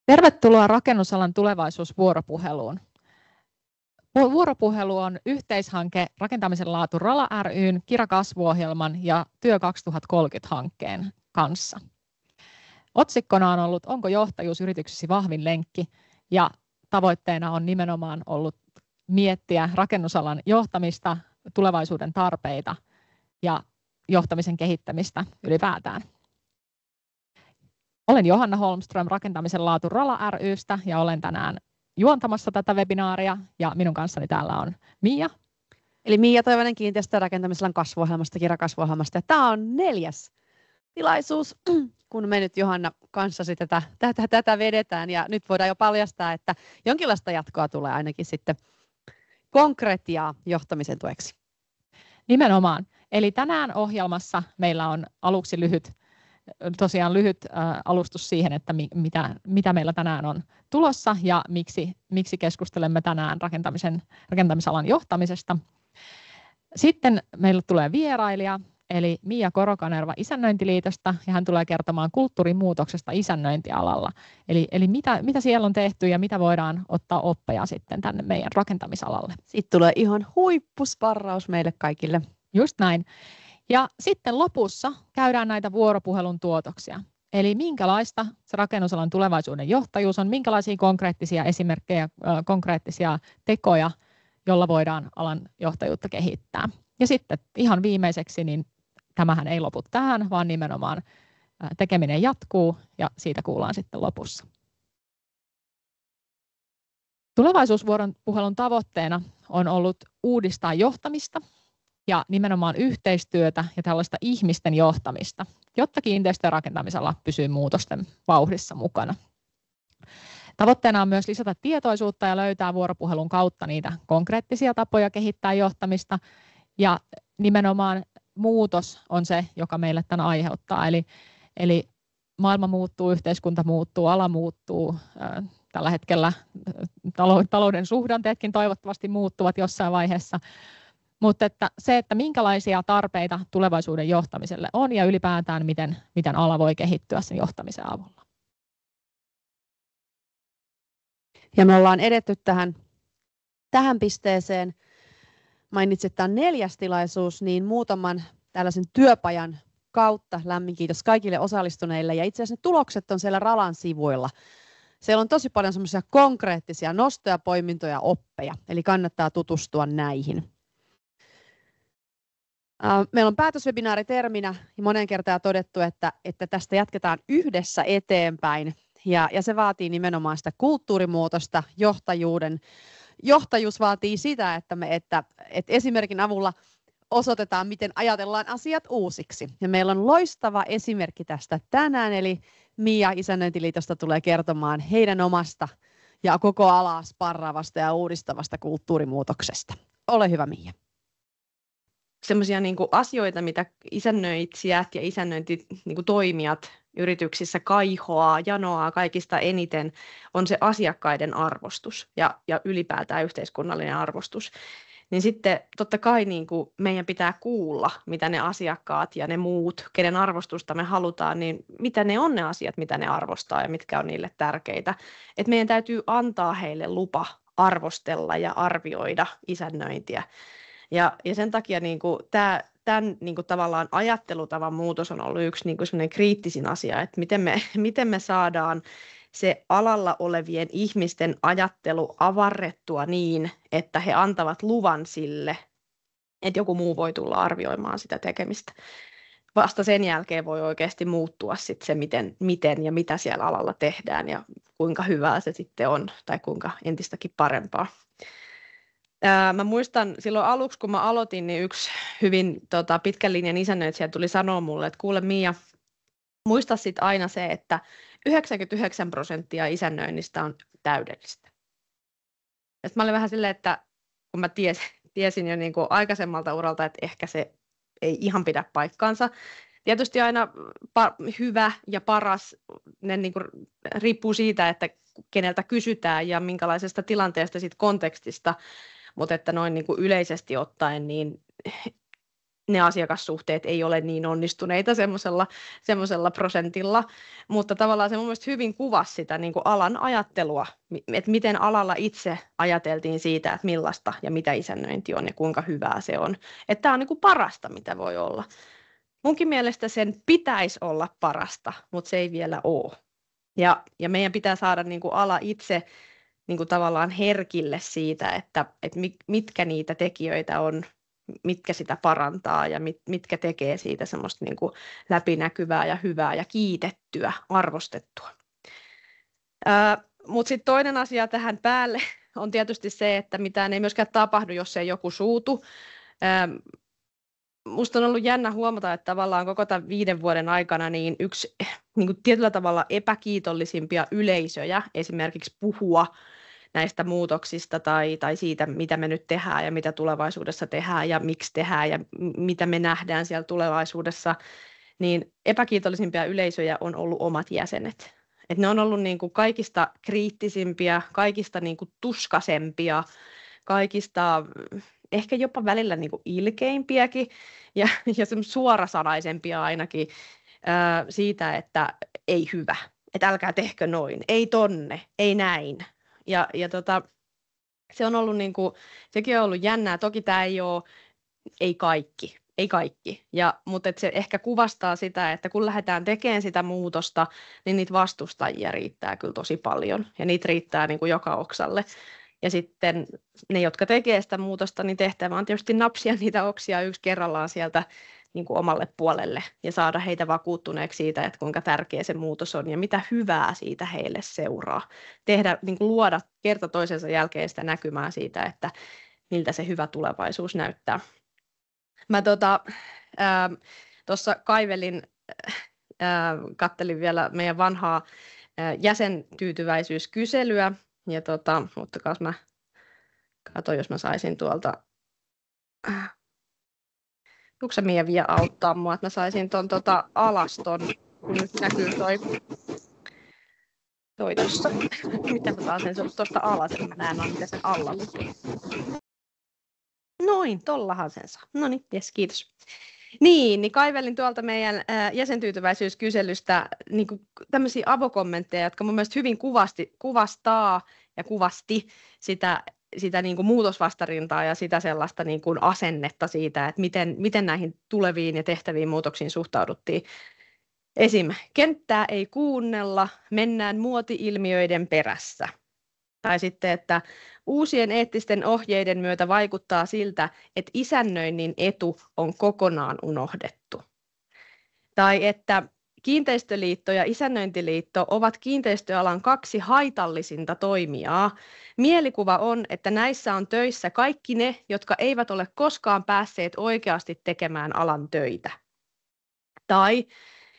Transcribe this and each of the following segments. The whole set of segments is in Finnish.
Tervetuloa rakennusalan tulevaisuusvuoropuheluun. Vuoropuhelu on yhteishanke Rakentamisen laatu RALA ry:n Kira-kasvuohjelman ja Työ 2030-hankkeen kanssa. Otsikkona on ollut Onko johtajuus yrityksesi vahvin lenkki? Ja tavoitteena on nimenomaan ollut miettiä rakennusalan johtamista, tulevaisuuden tarpeita ja johtamisen kehittämistä ylipäätään. Olen Johanna Holmström Rakentamisen laatu RALA ry:stä ja olen tänään juontamassa tätä webinaaria ja minun kanssani täällä on Mia. Eli Mia Toivonen kiinteistö- rakentamisalan kasvuohjelmasta, Kira-kasvuohjelmasta. Ja tämä on 4. tilaisuus, kun me nyt Johanna kanssasi tätä vedetään. Ja nyt voidaan jo paljastaa, että jonkinlaista jatkoa tulee ainakin sitten konkretiaa johtamisen tueksi. Nimenomaan. Eli tänään ohjelmassa meillä on aluksi lyhyt alustus siihen, että mitä meillä tänään on tulossa ja miksi keskustelemme tänään rakentamisalan johtamisesta. Sitten meille tulee vierailija, eli Mia Korokanerva Isännöintiliitosta, ja hän tulee kertomaan kulttuurimuutoksesta isännöintialalla. Eli mitä siellä on tehty ja mitä voidaan ottaa oppeja sitten tänne meidän rakentamisalalle. Sitten tulee ihan huippusparraus meille kaikille. Just näin. Ja sitten lopussa käydään näitä vuoropuhelun tuotoksia. Eli minkälaista se rakennusalan tulevaisuuden johtajuus on, minkälaisia konkreettisia esimerkkejä, konkreettisia tekoja, jolla voidaan alan johtajuutta kehittää. Ja sitten ihan viimeiseksi, niin tämähän ei lopu tähän, vaan nimenomaan tekeminen jatkuu ja siitä kuullaan sitten lopussa. Tulevaisuusvuoropuhelun tavoitteena on ollut uudistaa johtamista ja nimenomaan yhteistyötä ja tällaista ihmisten johtamista, jotta kiinteistö- ja rakentamisala pysyy muutosten vauhdissa mukana. Tavoitteena on myös lisätä tietoisuutta ja löytää vuoropuhelun kautta niitä konkreettisia tapoja kehittää johtamista. Ja nimenomaan muutos on se, joka meille tämän aiheuttaa. Eli maailma muuttuu, yhteiskunta muuttuu, ala muuttuu. Tällä hetkellä talouden suhdanteetkin toivottavasti muuttuvat jossain vaiheessa. Mutta että minkälaisia tarpeita tulevaisuuden johtamiselle on ja ylipäätään miten ala voi kehittyä sen johtamisen avulla. Ja me ollaan edetty tähän pisteeseen. Mainitsit, että tämä on 4. tilaisuus, niin muutaman tällaisen työpajan kautta lämmin kiitos kaikille osallistuneille. Ja itse asiassa ne tulokset on siellä RALAn sivuilla. Siellä on tosi paljon semmoisia konkreettisia nostoja, poimintoja, oppeja, eli kannattaa tutustua näihin. Meillä on päätöswebinaari terminä ja moneen kertaan todettu, että tästä jatketaan yhdessä eteenpäin. Ja se vaatii nimenomaan sitä kulttuurimuutosta, johtajuus vaatii sitä, että esimerkin avulla osoitetaan, miten ajatellaan asiat uusiksi. Ja meillä on loistava esimerkki tästä tänään, eli Mia Isännöintiliitosta tulee kertomaan heidän omasta ja koko alaa sparraavasta ja uudistavasta kulttuurimuutoksesta. Ole hyvä, Mia. Sellaisia asioita, mitä isännöitsijät ja isännöintitoimijat yrityksissä kaihoaa, janoaa kaikista eniten, on se asiakkaiden arvostus ja ylipäätään yhteiskunnallinen arvostus. Niin sitten totta kai meidän pitää kuulla, mitä ne asiakkaat ja ne muut, kenen arvostusta me halutaan, niin mitä ne on ne asiat, mitä ne arvostaa ja mitkä on niille tärkeitä. Et meidän täytyy antaa heille lupa arvostella ja arvioida isännöintiä. Ja sen takia tämän tavallaan ajattelutavan muutos on ollut yksi kriittisin asia, että miten me saadaan se alalla olevien ihmisten ajattelu avarrettua niin, että he antavat luvan sille, että joku muu voi tulla arvioimaan sitä tekemistä. Vasta sen jälkeen voi oikeasti muuttua sit se, miten ja mitä siellä alalla tehdään ja kuinka hyvää se sitten on tai kuinka entistäkin parempaa. Mä muistan silloin aluksi, kun mä aloitin, niin yksi hyvin pitkän linjan isännöitsijä tuli sanoa mulle, että kuule Mia, muista sit aina se, että 99% isännöinnistä on täydellistä. Ja mä olin vähän silleen, että kun mä tiesin jo aikaisemmalta uralta, että ehkä se ei ihan pidä paikkaansa. Tietysti aina hyvä ja paras, ne riippuu siitä, että keneltä kysytään ja minkälaisesta tilanteesta, siitä kontekstista. Mutta että noin yleisesti ottaen, niin ne asiakassuhteet ei ole niin onnistuneita semmoisella prosentilla, mutta tavallaan se mun mielestä hyvin kuvasi sitä niin kuin alan ajattelua, että miten alalla itse ajateltiin siitä, että millaista ja mitä isännöinti on ja kuinka hyvää se on. Että tämä on niin kuin parasta, mitä voi olla. Munkin mielestä sen pitäisi olla parasta, mutta se ei vielä ole. Ja meidän pitää saada niin kuin ala itse niin kuin tavallaan herkille siitä, että mitkä niitä tekijöitä on, mitkä sitä parantaa ja mitkä tekee siitä semmoista niin kuin läpinäkyvää ja hyvää ja kiitettyä, arvostettua. Mutta sitten toinen asia tähän päälle on tietysti se, että mitään ei myöskään tapahdu, jos ei joku suutu. Musta on ollut jännä huomata, että tavallaan koko tämän 5 vuoden aikana niin yksi niin kuin tietyllä tavalla epäkiitollisimpia yleisöjä esimerkiksi puhua näistä muutoksista tai siitä, mitä me nyt tehdään ja mitä tulevaisuudessa tehdään ja miksi tehdään ja mitä me nähdään siellä tulevaisuudessa, niin epäkiitollisimpia yleisöjä on ollut omat jäsenet. Et ne on ollut niin kuin kaikista kriittisimpiä, kaikista niin kuin tuskasempia, kaikista ehkä jopa välillä niin kuin ilkeimpiäkin ja suorasanaisempia ainakin siitä, että ei hyvä, että älkää tehkö noin, ei tonne, ei näin. Ja se on ollut niin kuin, sekin on ollut jännää. Toki tämä ei kaikki. Mutta se ehkä kuvastaa sitä, että kun lähdetään tekemään sitä muutosta, niin niitä vastustajia riittää kyllä tosi paljon. Ja niitä riittää niin kuin joka oksalle. Ja sitten ne, jotka tekee sitä muutosta, niin tehtävä on tietysti napsia niitä oksia yksi kerrallaan sieltä niin kuin omalle puolelle ja saada heitä vakuuttuneeksi siitä, että kuinka tärkeä se muutos on ja mitä hyvää siitä heille seuraa. Niin kuin luoda kerta toisensa jälkeen sitä näkymää siitä, että miltä se hyvä tulevaisuus näyttää. Mä tuossa kaivelin, kattelin vielä meidän vanhaa jäsentyytyväisyyskyselyä ja mutta mä katson, jos mä saisin tuolta. Onko se Mia vielä auttaa mua, että mä saisin tuon alaston, kun nyt näkyy toi tuossa. Miten mä saan sen tuosta alas, että mä näen, mitä sen alla lukee. Noin, tollahan sen saa. No niin, jes, kiitos. Niin kaivelin tuolta meidän jäsentyytyväisyyskyselystä niin tämmöisiä avokommentteja, jotka mun mielestä hyvin kuvastaa ja kuvasti sitä niin kuin muutosvastarintaa ja sitä sellaista niin kuin asennetta siitä, että miten näihin tuleviin ja tehtäviin muutoksiin suhtauduttiin. Esim. Kenttää ei kuunnella, mennään muoti-ilmiöiden perässä. Tai sitten, että uusien eettisten ohjeiden myötä vaikuttaa siltä, että isännöinnin etu on kokonaan unohdettu. Tai että Kiinteistöliitto ja Isännöintiliitto ovat kiinteistöalan 2 haitallisinta toimijaa. Mielikuva on, että näissä on töissä kaikki ne, jotka eivät ole koskaan päässeet oikeasti tekemään alan töitä. Tai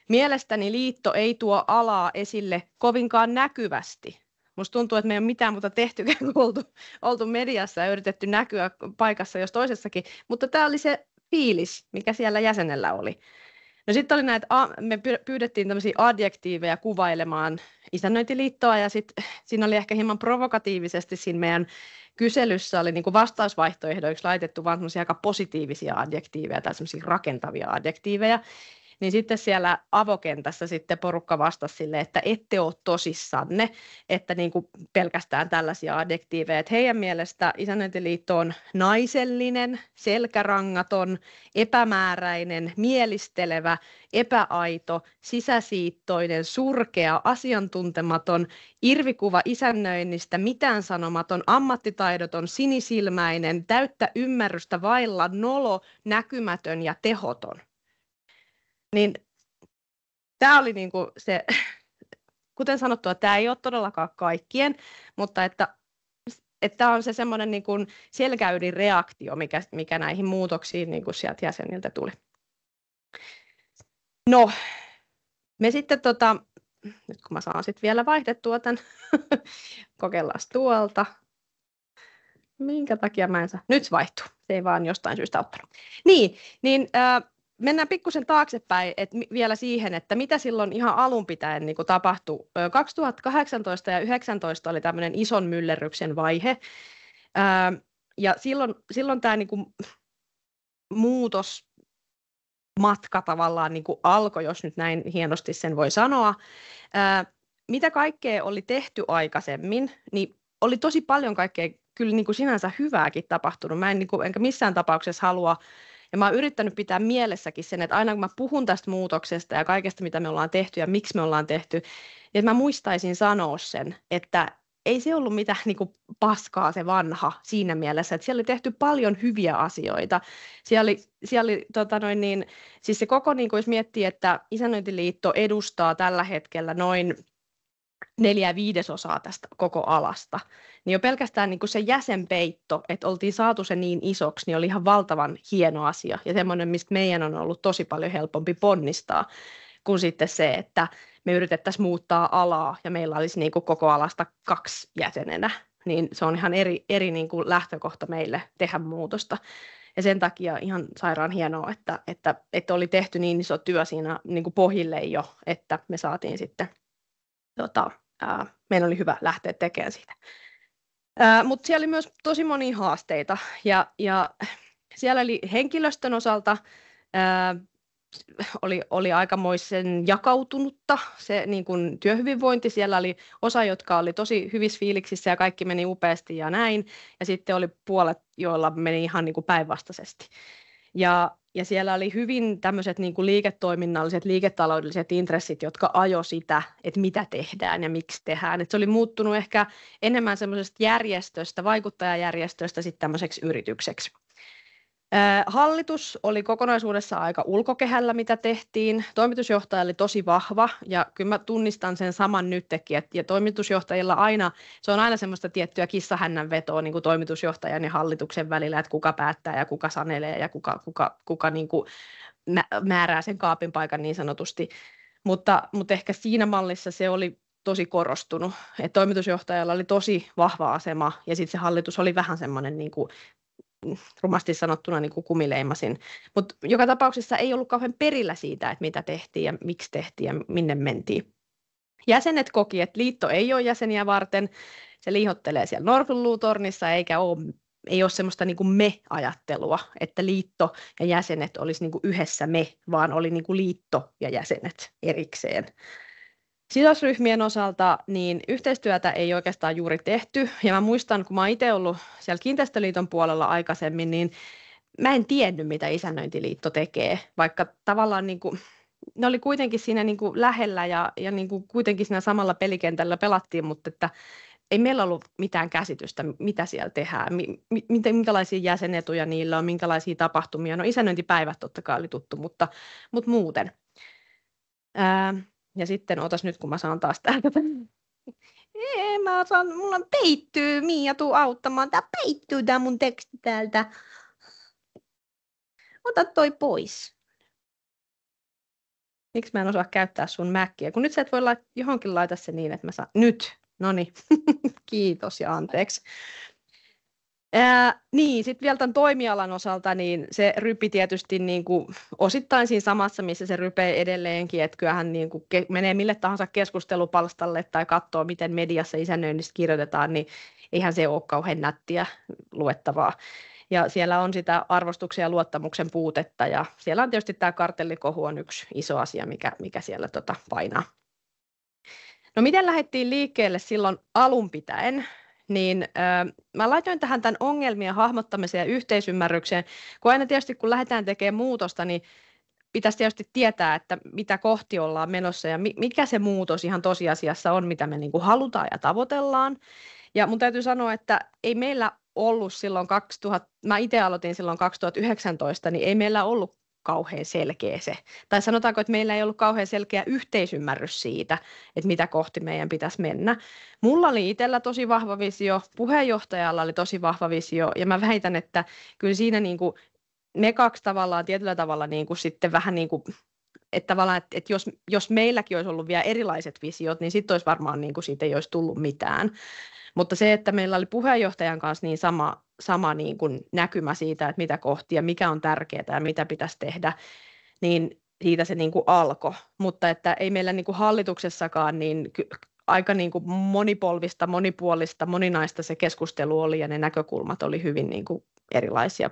mielestäni liitto ei tuo alaa esille kovinkaan näkyvästi. Musta tuntuu, että me ei ole mitään muuta tehtykään, kun oltu mediassa ja yritetty näkyä paikassa jos toisessakin, mutta tämä oli se fiilis, mikä siellä jäsenellä oli. No sitten oli me pyydettiin tämmöisiä adjektiiveja kuvailemaan Isännöintiliittoa ja sitten siinä oli ehkä hieman provokatiivisesti siinä meidän kyselyssä oli niin kuin vastausvaihtoehdoiksi laitettu vaan semmoisia aika positiivisia adjektiiveja tai semmoisia rakentavia adjektiiveja. Niin sitten siellä avokentässä sitten porukka vastasi sille, että ette ole tosissanne, että niin kuin pelkästään tällaisia adjektiiveja. Että heidän mielestä Isännöintiliitto on naisellinen, selkärangaton, epämääräinen, mielistelevä, epäaito, sisäsiittoinen, surkea, asiantuntematon, irvikuva isännöinnistä, mitään sanomaton, ammattitaidoton, sinisilmäinen, täyttä ymmärrystä vailla, nolo, näkymätön ja tehoton. Niin tämä oli niinku se, kuten sanottua, tämä ei ole todellakaan kaikkien, mutta että on se semmoinen niinku selkäydin reaktio, mikä näihin muutoksiin niinku sieltä jäseniltä tuli. No, me sitten nyt kun mä saan sitten vielä vaihdettua tämän, kokeillaan tuolta. Minkä takia mä en saa? Nyt vaihtuu, se ei vaan jostain syystä ottanut. Niin mennään pikkusen taaksepäin vielä siihen, että mitä silloin ihan alun pitäen niin tapahtui. 2018 ja 2019 oli tämmöinen ison myllerryksen vaihe. Ja silloin tämä niin muutos matka tavallaan niin kuin alkoi, jos nyt näin hienosti sen voi sanoa. Mitä kaikkea oli tehty aikaisemmin, niin oli tosi paljon kaikkea kyllä niin kuin sinänsä hyvääkin tapahtunut. Mä enkä missään tapauksessa halua, ja mä oon yrittänyt pitää mielessäkin sen, että aina kun mä puhun tästä muutoksesta ja kaikesta, mitä me ollaan tehty ja miksi me ollaan tehty, että mä muistaisin sanoa sen, että ei se ollut mitään niin kuin paskaa se vanha siinä mielessä, että siellä oli tehty paljon hyviä asioita. Siellä oli siis se koko, niin kuin jos miettii, että Isännöintiliitto edustaa tällä hetkellä noin 4/5 tästä koko alasta, niin jo pelkästään niin kuin se jäsenpeitto, että oltiin saatu se niin isoksi, niin oli ihan valtavan hieno asia ja semmoinen, mistä meidän on ollut tosi paljon helpompi ponnistaa, kuin sitten se, että me yritettäisiin muuttaa alaa ja meillä olisi niin kuin koko alasta 2 jäsenenä, niin se on ihan eri niin kuin lähtökohta meille tehdä muutosta. Ja sen takia ihan sairaan hienoa, että oli tehty niin iso työ siinä niin kuin pohjille jo, että me saatiin sitten, meidän oli hyvä lähteä tekemään siitä. Mutta siellä oli myös tosi monia haasteita ja siellä oli henkilöstön osalta oli aikamoisen jakautunutta se niin kuin työhyvinvointi. Siellä oli osa, jotka oli tosi hyvissä fiiliksissä ja kaikki meni upeasti ja näin. Ja sitten oli puolet, joilla meni ihan niin kuin päinvastaisesti. Ja siellä oli hyvin tämmöiset niin kuin liiketoiminnalliset, liiketaloudelliset intressit, jotka ajo sitä, että mitä tehdään ja miksi tehdään. Et se oli muuttunut ehkä enemmän semmoisesta järjestöstä, vaikuttajajärjestöstä sitten tämmöiseksi yritykseksi. Hallitus oli kokonaisuudessaan aika ulkokehällä, mitä tehtiin. Toimitusjohtaja oli tosi vahva ja kyllä mä tunnistan sen saman nytkin, ja toimitusjohtajilla se on aina semmoista tiettyä kissahännän vetoa niin kuin toimitusjohtajan ja hallituksen välillä, että kuka päättää ja kuka sanelee ja kuka niin kuin määrää sen kaapin paikan niin sanotusti. Mutta ehkä siinä mallissa se oli tosi korostunut, että toimitusjohtajalla oli tosi vahva asema ja sitten se hallitus oli vähän semmoinen niin kuin rumasti sanottuna niin kuin kumileimasin. Mutta joka tapauksessa ei ollut kauhean perillä siitä, että mitä tehtiin ja miksi tehtiin ja minne mentiin. Jäsenet koki, että liitto ei ole jäseniä varten. Se liihottelee siellä Northern-luutornissa ei ole semmoista niin kuin me-ajattelua, että liitto ja jäsenet olisi niin kuin yhdessä me, vaan oli niin kuin liitto ja jäsenet erikseen. Sidosryhmien osalta niin yhteistyötä ei oikeastaan juuri tehty, ja mä muistan, kun mä oon itse ollut siellä Kiinteistöliiton puolella aikaisemmin, niin mä en tiennyt, mitä Isännöintiliitto tekee, vaikka tavallaan niin kuin, ne oli kuitenkin siinä niin kuin lähellä ja niin kuin kuitenkin siinä samalla pelikentällä pelattiin, mutta että ei meillä ollut mitään käsitystä, mitä siellä tehdään, minkälaisia jäsenetuja niillä on, minkälaisia tapahtumia. No isännöintipäivät totta kai oli tuttu, mutta muuten. Ja sitten otas nyt, kun mä saan taas täältä. Mulla peittyy, Miia, tuu auttamaan. Tää peittyy tää mun teksti täältä. Ota toi pois. Miksi mä en osaa käyttää sun Mackiä? Kun nyt sä et voi johonkin laita se niin, että mä saan. Nyt. Noniin. Kiitos ja anteeksi. Niin, sitten vielä tämän toimialan osalta, niin se rypi tietysti niin kuin osittain siinä samassa, missä se rypee edelleenkin, että kyllähän niin kuin menee mille tahansa keskustelupalstalle tai katsoo, miten mediassa isännöinnistä kirjoitetaan, niin eihän se ole kauhean nättiä luettavaa. Ja siellä on sitä arvostuksen ja luottamuksen puutetta, ja siellä on tietysti tämä kartellikohu on yksi iso asia, mikä siellä painaa. No miten lähdettiin liikkeelle silloin alun pitäen? Niin mä laitoin tähän tämän ongelmien hahmottamiseen ja yhteisymmärrykseen, kun aina tietysti kun lähdetään tekemään muutosta, niin pitäisi tietysti tietää, että mitä kohti ollaan menossa ja mikä se muutos ihan tosiasiassa on, mitä me niin kuin halutaan ja tavoitellaan. Ja mun täytyy sanoa, että ei meillä ollut silloin mä itse aloitin silloin 2019, niin ei meillä ollut kauhean selkeä se. Tai sanotaanko, että meillä ei ollut kauhean selkeä yhteisymmärrys siitä, että mitä kohti meidän pitäisi mennä. Mulla oli itsellä tosi vahva visio, puheenjohtajalla oli tosi vahva visio, ja mä väitän, että kyllä siinä niin kuin me kaksi tavallaan tietyllä tavalla niin kuin sitten vähän niin kuin, että tavallaan, että jos meilläkin olisi ollut vielä erilaiset visiot, niin sitten olisi varmaan niin kuin siitä ei olisi tullut mitään. Mutta se, että meillä oli puheenjohtajan kanssa niin sama niin kuin näkymä siitä, että mitä kohti ja mikä on tärkeää ja mitä pitäisi tehdä, niin siitä se niin kuin alkoi. Mutta että ei meillä niin kuin hallituksessakaan niin aika niin kuin monipolvista, monipuolista, moninaista se keskustelu oli ja ne näkökulmat oli hyvin niin kuin erilaisia.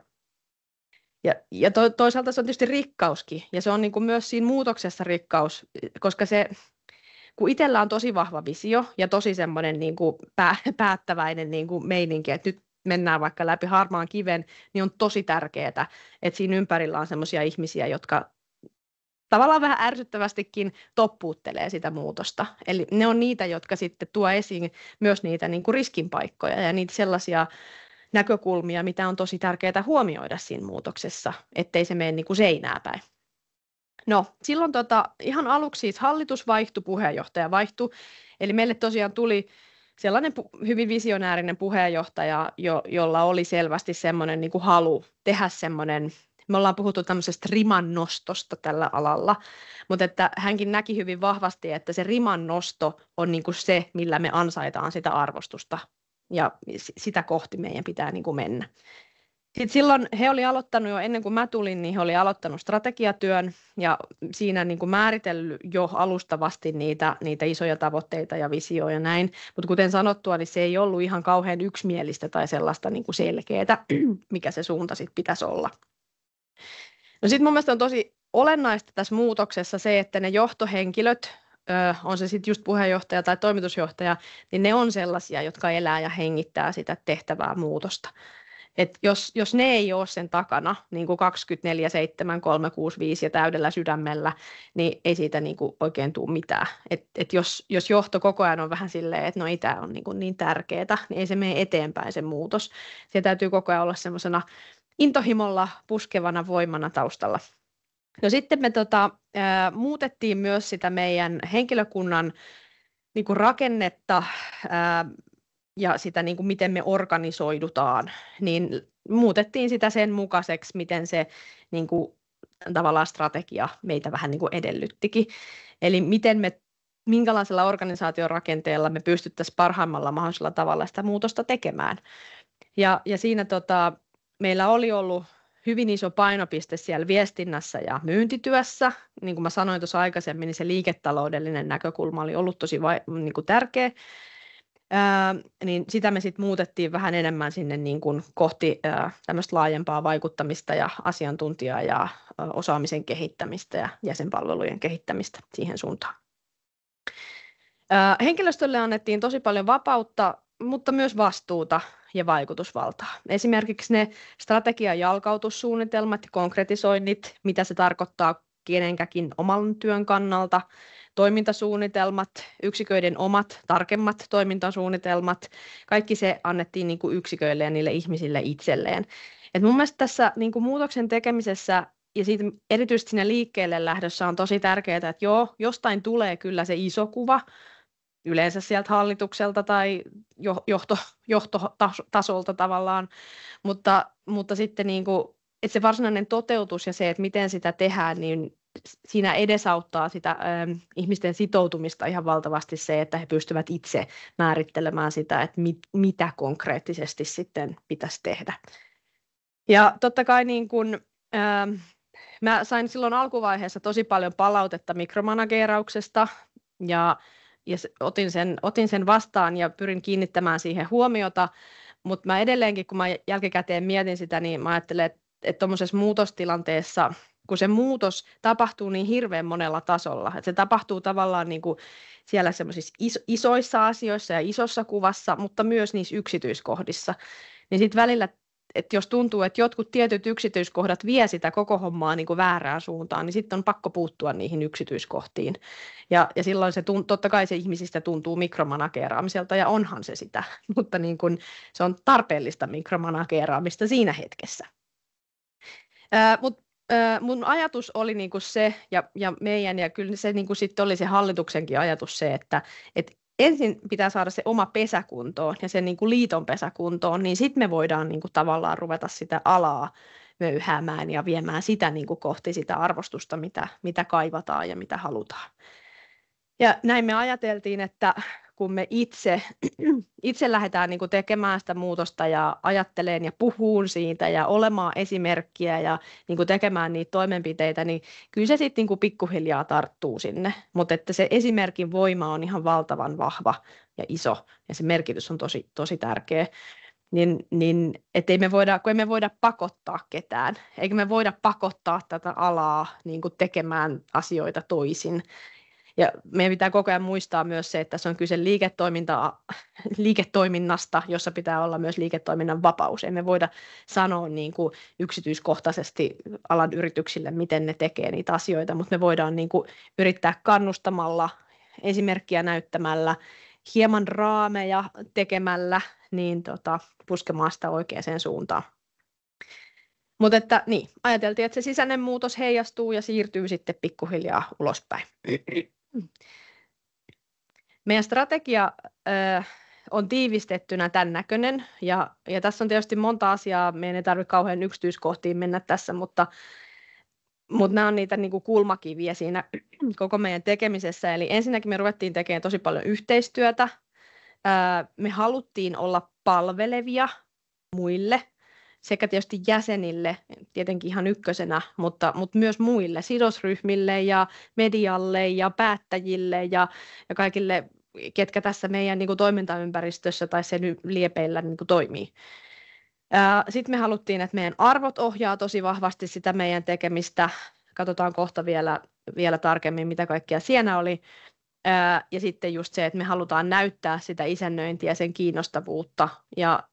Ja toisaalta se on tietysti rikkauskin, ja se on niin kuin myös siinä muutoksessa rikkaus, koska kun itsellä on tosi vahva visio ja tosi semmoinen niin kuin päättäväinen niin kuin meininki, että nyt mennään vaikka läpi harmaan kiven, niin on tosi tärkeää, että siinä ympärillä on semmoisia ihmisiä, jotka tavallaan vähän ärsyttävästikin toppuuttelee sitä muutosta. Eli ne on niitä, jotka sitten tuo esiin myös niitä niin kuin riskinpaikkoja ja niitä sellaisia näkökulmia, mitä on tosi tärkeää huomioida siinä muutoksessa, ettei se mene niin kuin seinää päin. No, silloin ihan aluksi siis hallitus vaihtui, puheenjohtaja vaihtui, eli meille tosiaan tuli sellainen hyvin visionäärinen puheenjohtaja, jolla oli selvästi semmoinen niin kuin halu tehdä semmoinen, me ollaan puhuttu tämmöisestä riman nostosta tällä alalla, mutta että hänkin näki hyvin vahvasti, että se riman nosto on niin kuin se, millä me ansaitaan sitä arvostusta, ja sitä kohti meidän pitää niin kuin mennä. Sitten silloin he oli aloittanut jo ennen kuin mä tulin, niin he oli aloittanut strategiatyön ja siinä niin kuin määritellyt jo alustavasti niitä isoja tavoitteita ja visioja ja näin. Mutta kuten sanottua, niin se ei ollut ihan kauhean yksimielistä tai sellaista niin kuin selkeää, mikä se suunta sitten pitäisi olla. No sitten mun mielestä on tosi olennaista tässä muutoksessa se, että ne johtohenkilöt, on se sitten just puheenjohtaja tai toimitusjohtaja, niin ne on sellaisia, jotka elää ja hengittää sitä tehtävää muutosta. Et jos ne ei ole sen takana niin kuin 24/7, 365 ja täydellä sydämellä, niin ei siitä niin kuin oikein tule mitään. Et jos johto koko ajan on vähän silleen, että no ei tämä ole niin tärkeää, niin ei se mene eteenpäin se muutos. Se täytyy koko ajan olla semmoisena intohimolla puskevana voimana taustalla. No sitten me muutettiin myös sitä meidän henkilökunnan niin kuin rakennetta, ja sitä, niin kuin miten me organisoidutaan, niin muutettiin sitä sen mukaiseksi, miten se niin kuin, tavallaan strategia meitä vähän niin kuin edellyttikin. Eli minkälaisella organisaatiorakenteella me pystyttäisiin parhaimmalla mahdollisella tavalla sitä muutosta tekemään. Ja siinä meillä oli ollut hyvin iso painopiste siellä viestinnässä ja myyntityössä. Niin kuin mä sanoin tuossa aikaisemmin, niin se liiketaloudellinen näkökulma oli ollut tosi niin kuin tärkeä. Niin sitä me sitten muutettiin vähän enemmän sinne niin kuin kohti tämmöistä laajempaa vaikuttamista ja asiantuntijaa ja osaamisen kehittämistä ja jäsenpalvelujen kehittämistä siihen suuntaan. Henkilöstölle annettiin tosi paljon vapautta, mutta myös vastuuta ja vaikutusvaltaa. Esimerkiksi ne strategian jalkautussuunnitelmat ja konkretisoinnit, mitä se tarkoittaa kenenkäkin oman työn kannalta, toimintasuunnitelmat, yksiköiden omat tarkemmat toimintasuunnitelmat, kaikki se annettiin niin kuin yksiköille ja niille ihmisille itselleen. Et mun mielestä tässä niin kuin muutoksen tekemisessä ja siitä erityisesti siinä liikkeelle lähdössä on tosi tärkeää, että joo, jostain tulee kyllä se iso kuva, yleensä sieltä hallitukselta tai johtotasolta tavallaan, mutta sitten niin kuin, että se varsinainen toteutus ja se, että miten sitä tehdään, niin siinä edesauttaa sitä ihmisten sitoutumista ihan valtavasti se, että he pystyvät itse määrittelemään sitä, että mitä konkreettisesti sitten pitäisi tehdä. Ja totta kai niin kun, mä sain silloin alkuvaiheessa tosi paljon palautetta mikromanageerauksesta ja otin sen vastaan ja pyrin kiinnittämään siihen huomiota, mutta mä edelleenkin, kun mä jälkikäteen mietin sitä, niin mä ajattelen, että tuommoisessa muutostilanteessa, kun se muutos tapahtuu niin hirveän monella tasolla, että se tapahtuu tavallaan niin kuin siellä semmoisissa isoissa asioissa ja isossa kuvassa, mutta myös niissä yksityiskohdissa, niin sitten välillä, että jos tuntuu, että jotkut tietyt yksityiskohdat vie sitä koko hommaa niin kuin väärään suuntaan, niin sitten on pakko puuttua niihin yksityiskohtiin. Ja silloin se totta kai se ihmisistä tuntuu mikromanageeraamiselta, ja onhan se sitä, mutta niin kuin se on tarpeellista mikromanageeraamista siinä hetkessä. Mutta mun ajatus oli niinku se, ja meidän, ja kyllä se niinku sitten oli se hallituksenkin ajatus se, että ensin pitää saada se oma pesä kuntoon ja sen niinku liiton pesä kuntoon, niin sitten me voidaan niinku tavallaan ruveta sitä alaa möyhäämään ja viemään sitä niinku kohti sitä arvostusta, mitä kaivataan ja mitä halutaan. Ja näin me ajateltiin, että kun me itse lähdetään niin kuin tekemään sitä muutosta ja ajattelemaan ja puhuun siitä ja olemaan esimerkkiä ja niin kuin tekemään niitä toimenpiteitä, niin kyllä se sitten niin kuin pikkuhiljaa tarttuu sinne. Mutta että se esimerkin voima on ihan valtavan vahva ja iso ja se merkitys on tosi, tosi tärkeä. niin ettei me voida, kun ei me voida pakottaa ketään, eikä me voida pakottaa tätä alaa niin kuin tekemään asioita toisin. Ja meidän pitää koko ajan muistaa myös se, että tässä on kyse liiketoiminnasta, jossa pitää olla myös liiketoiminnan vapaus. Ei me voida sanoa niin kuin yksityiskohtaisesti alan yrityksille, miten ne tekee niitä asioita, mutta me voidaan niin kuin yrittää kannustamalla, esimerkkiä näyttämällä, hieman raameja tekemällä, niin puskemaan sitä oikeaan suuntaan. Mutta että niin, ajateltiin, että se sisäinen muutos heijastuu ja siirtyy sitten pikkuhiljaa ulospäin. Meidän strategia on tiivistettynä tämän näköinen, ja tässä on tietysti monta asiaa, meidän ei tarvitse kauhean yksityiskohtiin mennä tässä, mutta nämä on niitä niin kuin kulmakiviä siinä koko meidän tekemisessä. Eli ensinnäkin me ruvettiin tekemään tosi paljon yhteistyötä, me haluttiin olla palvelevia muille, sekä tietysti jäsenille, tietenkin ihan ykkösenä, mutta myös muille sidosryhmille ja medialle ja päättäjille ja kaikille, ketkä tässä meidän niin kuin toimintaympäristössä tai sen liepeillä niin kuin toimii. Sitten me haluttiin, että meidän arvot ohjaa tosi vahvasti sitä meidän tekemistä. Katsotaan kohta vielä tarkemmin, mitä kaikkea siinä oli. Ja sitten just se, että me halutaan näyttää sitä isännöintiä, sen kiinnostavuutta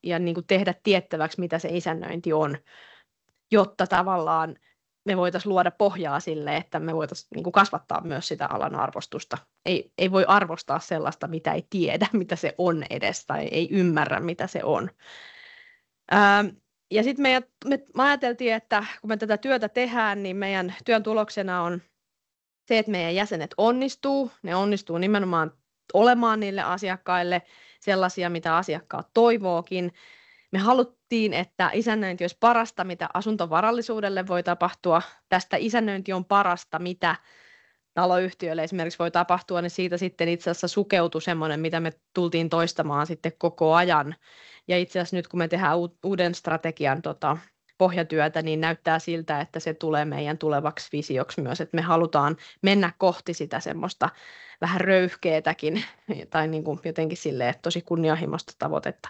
ja niin kuin tehdä tiettäväksi, mitä se isännöinti on, jotta tavallaan me voitaisiin luoda pohjaa sille, että me voitaisiin niin kuin kasvattaa myös sitä alan arvostusta. Ei voi arvostaa sellaista, mitä ei tiedä, mitä se on edes, tai ei ymmärrä, mitä se on. Ja sitten me ajateltiin, että kun me tätä työtä tehdään, niin meidän työn tuloksena on se, että meidän jäsenet ne onnistuu nimenomaan olemaan niille asiakkaille sellaisia, mitä asiakkaat toivookin. Me haluttiin, että isännöinti olisi parasta, mitä asuntovarallisuudelle voi tapahtua. Tästä isännöinti on parasta, mitä taloyhtiöille esimerkiksi voi tapahtua, niin siitä sitten itse asiassa sukeutui semmoinen, mitä me tultiin toistamaan sitten koko ajan. Ja itse asiassa nyt, kun me tehdään uuden strategian pohjatyötä, niin näyttää siltä, että se tulee meidän tulevaksi visioksi myös, että me halutaan mennä kohti sitä semmoista vähän röyhkeätäkin tai niin kuin jotenkin silleen tosi kunnianhimoista tavoitetta.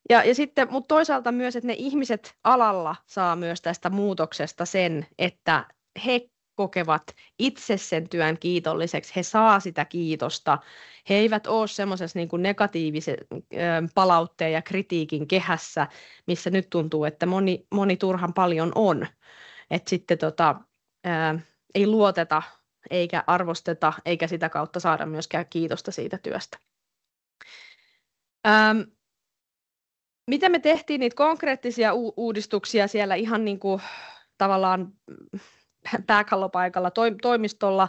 Ja sitten, mutta toisaalta myös, että ne ihmiset alalla saa myös tästä muutoksesta sen, että he kokevat itse sen työn kiitolliseksi, he saa sitä kiitosta, he eivät ole semmoisessa niin kuin negatiivisen palautteen ja kritiikin kehässä, missä nyt tuntuu, että moni turhan paljon on, että sitten ei luoteta eikä arvosteta eikä sitä kautta saada myöskään kiitosta siitä työstä. Miten me tehtiin niitä konkreettisia uudistuksia siellä ihan niin kuin tavallaan pääkallopaikalla toimistolla?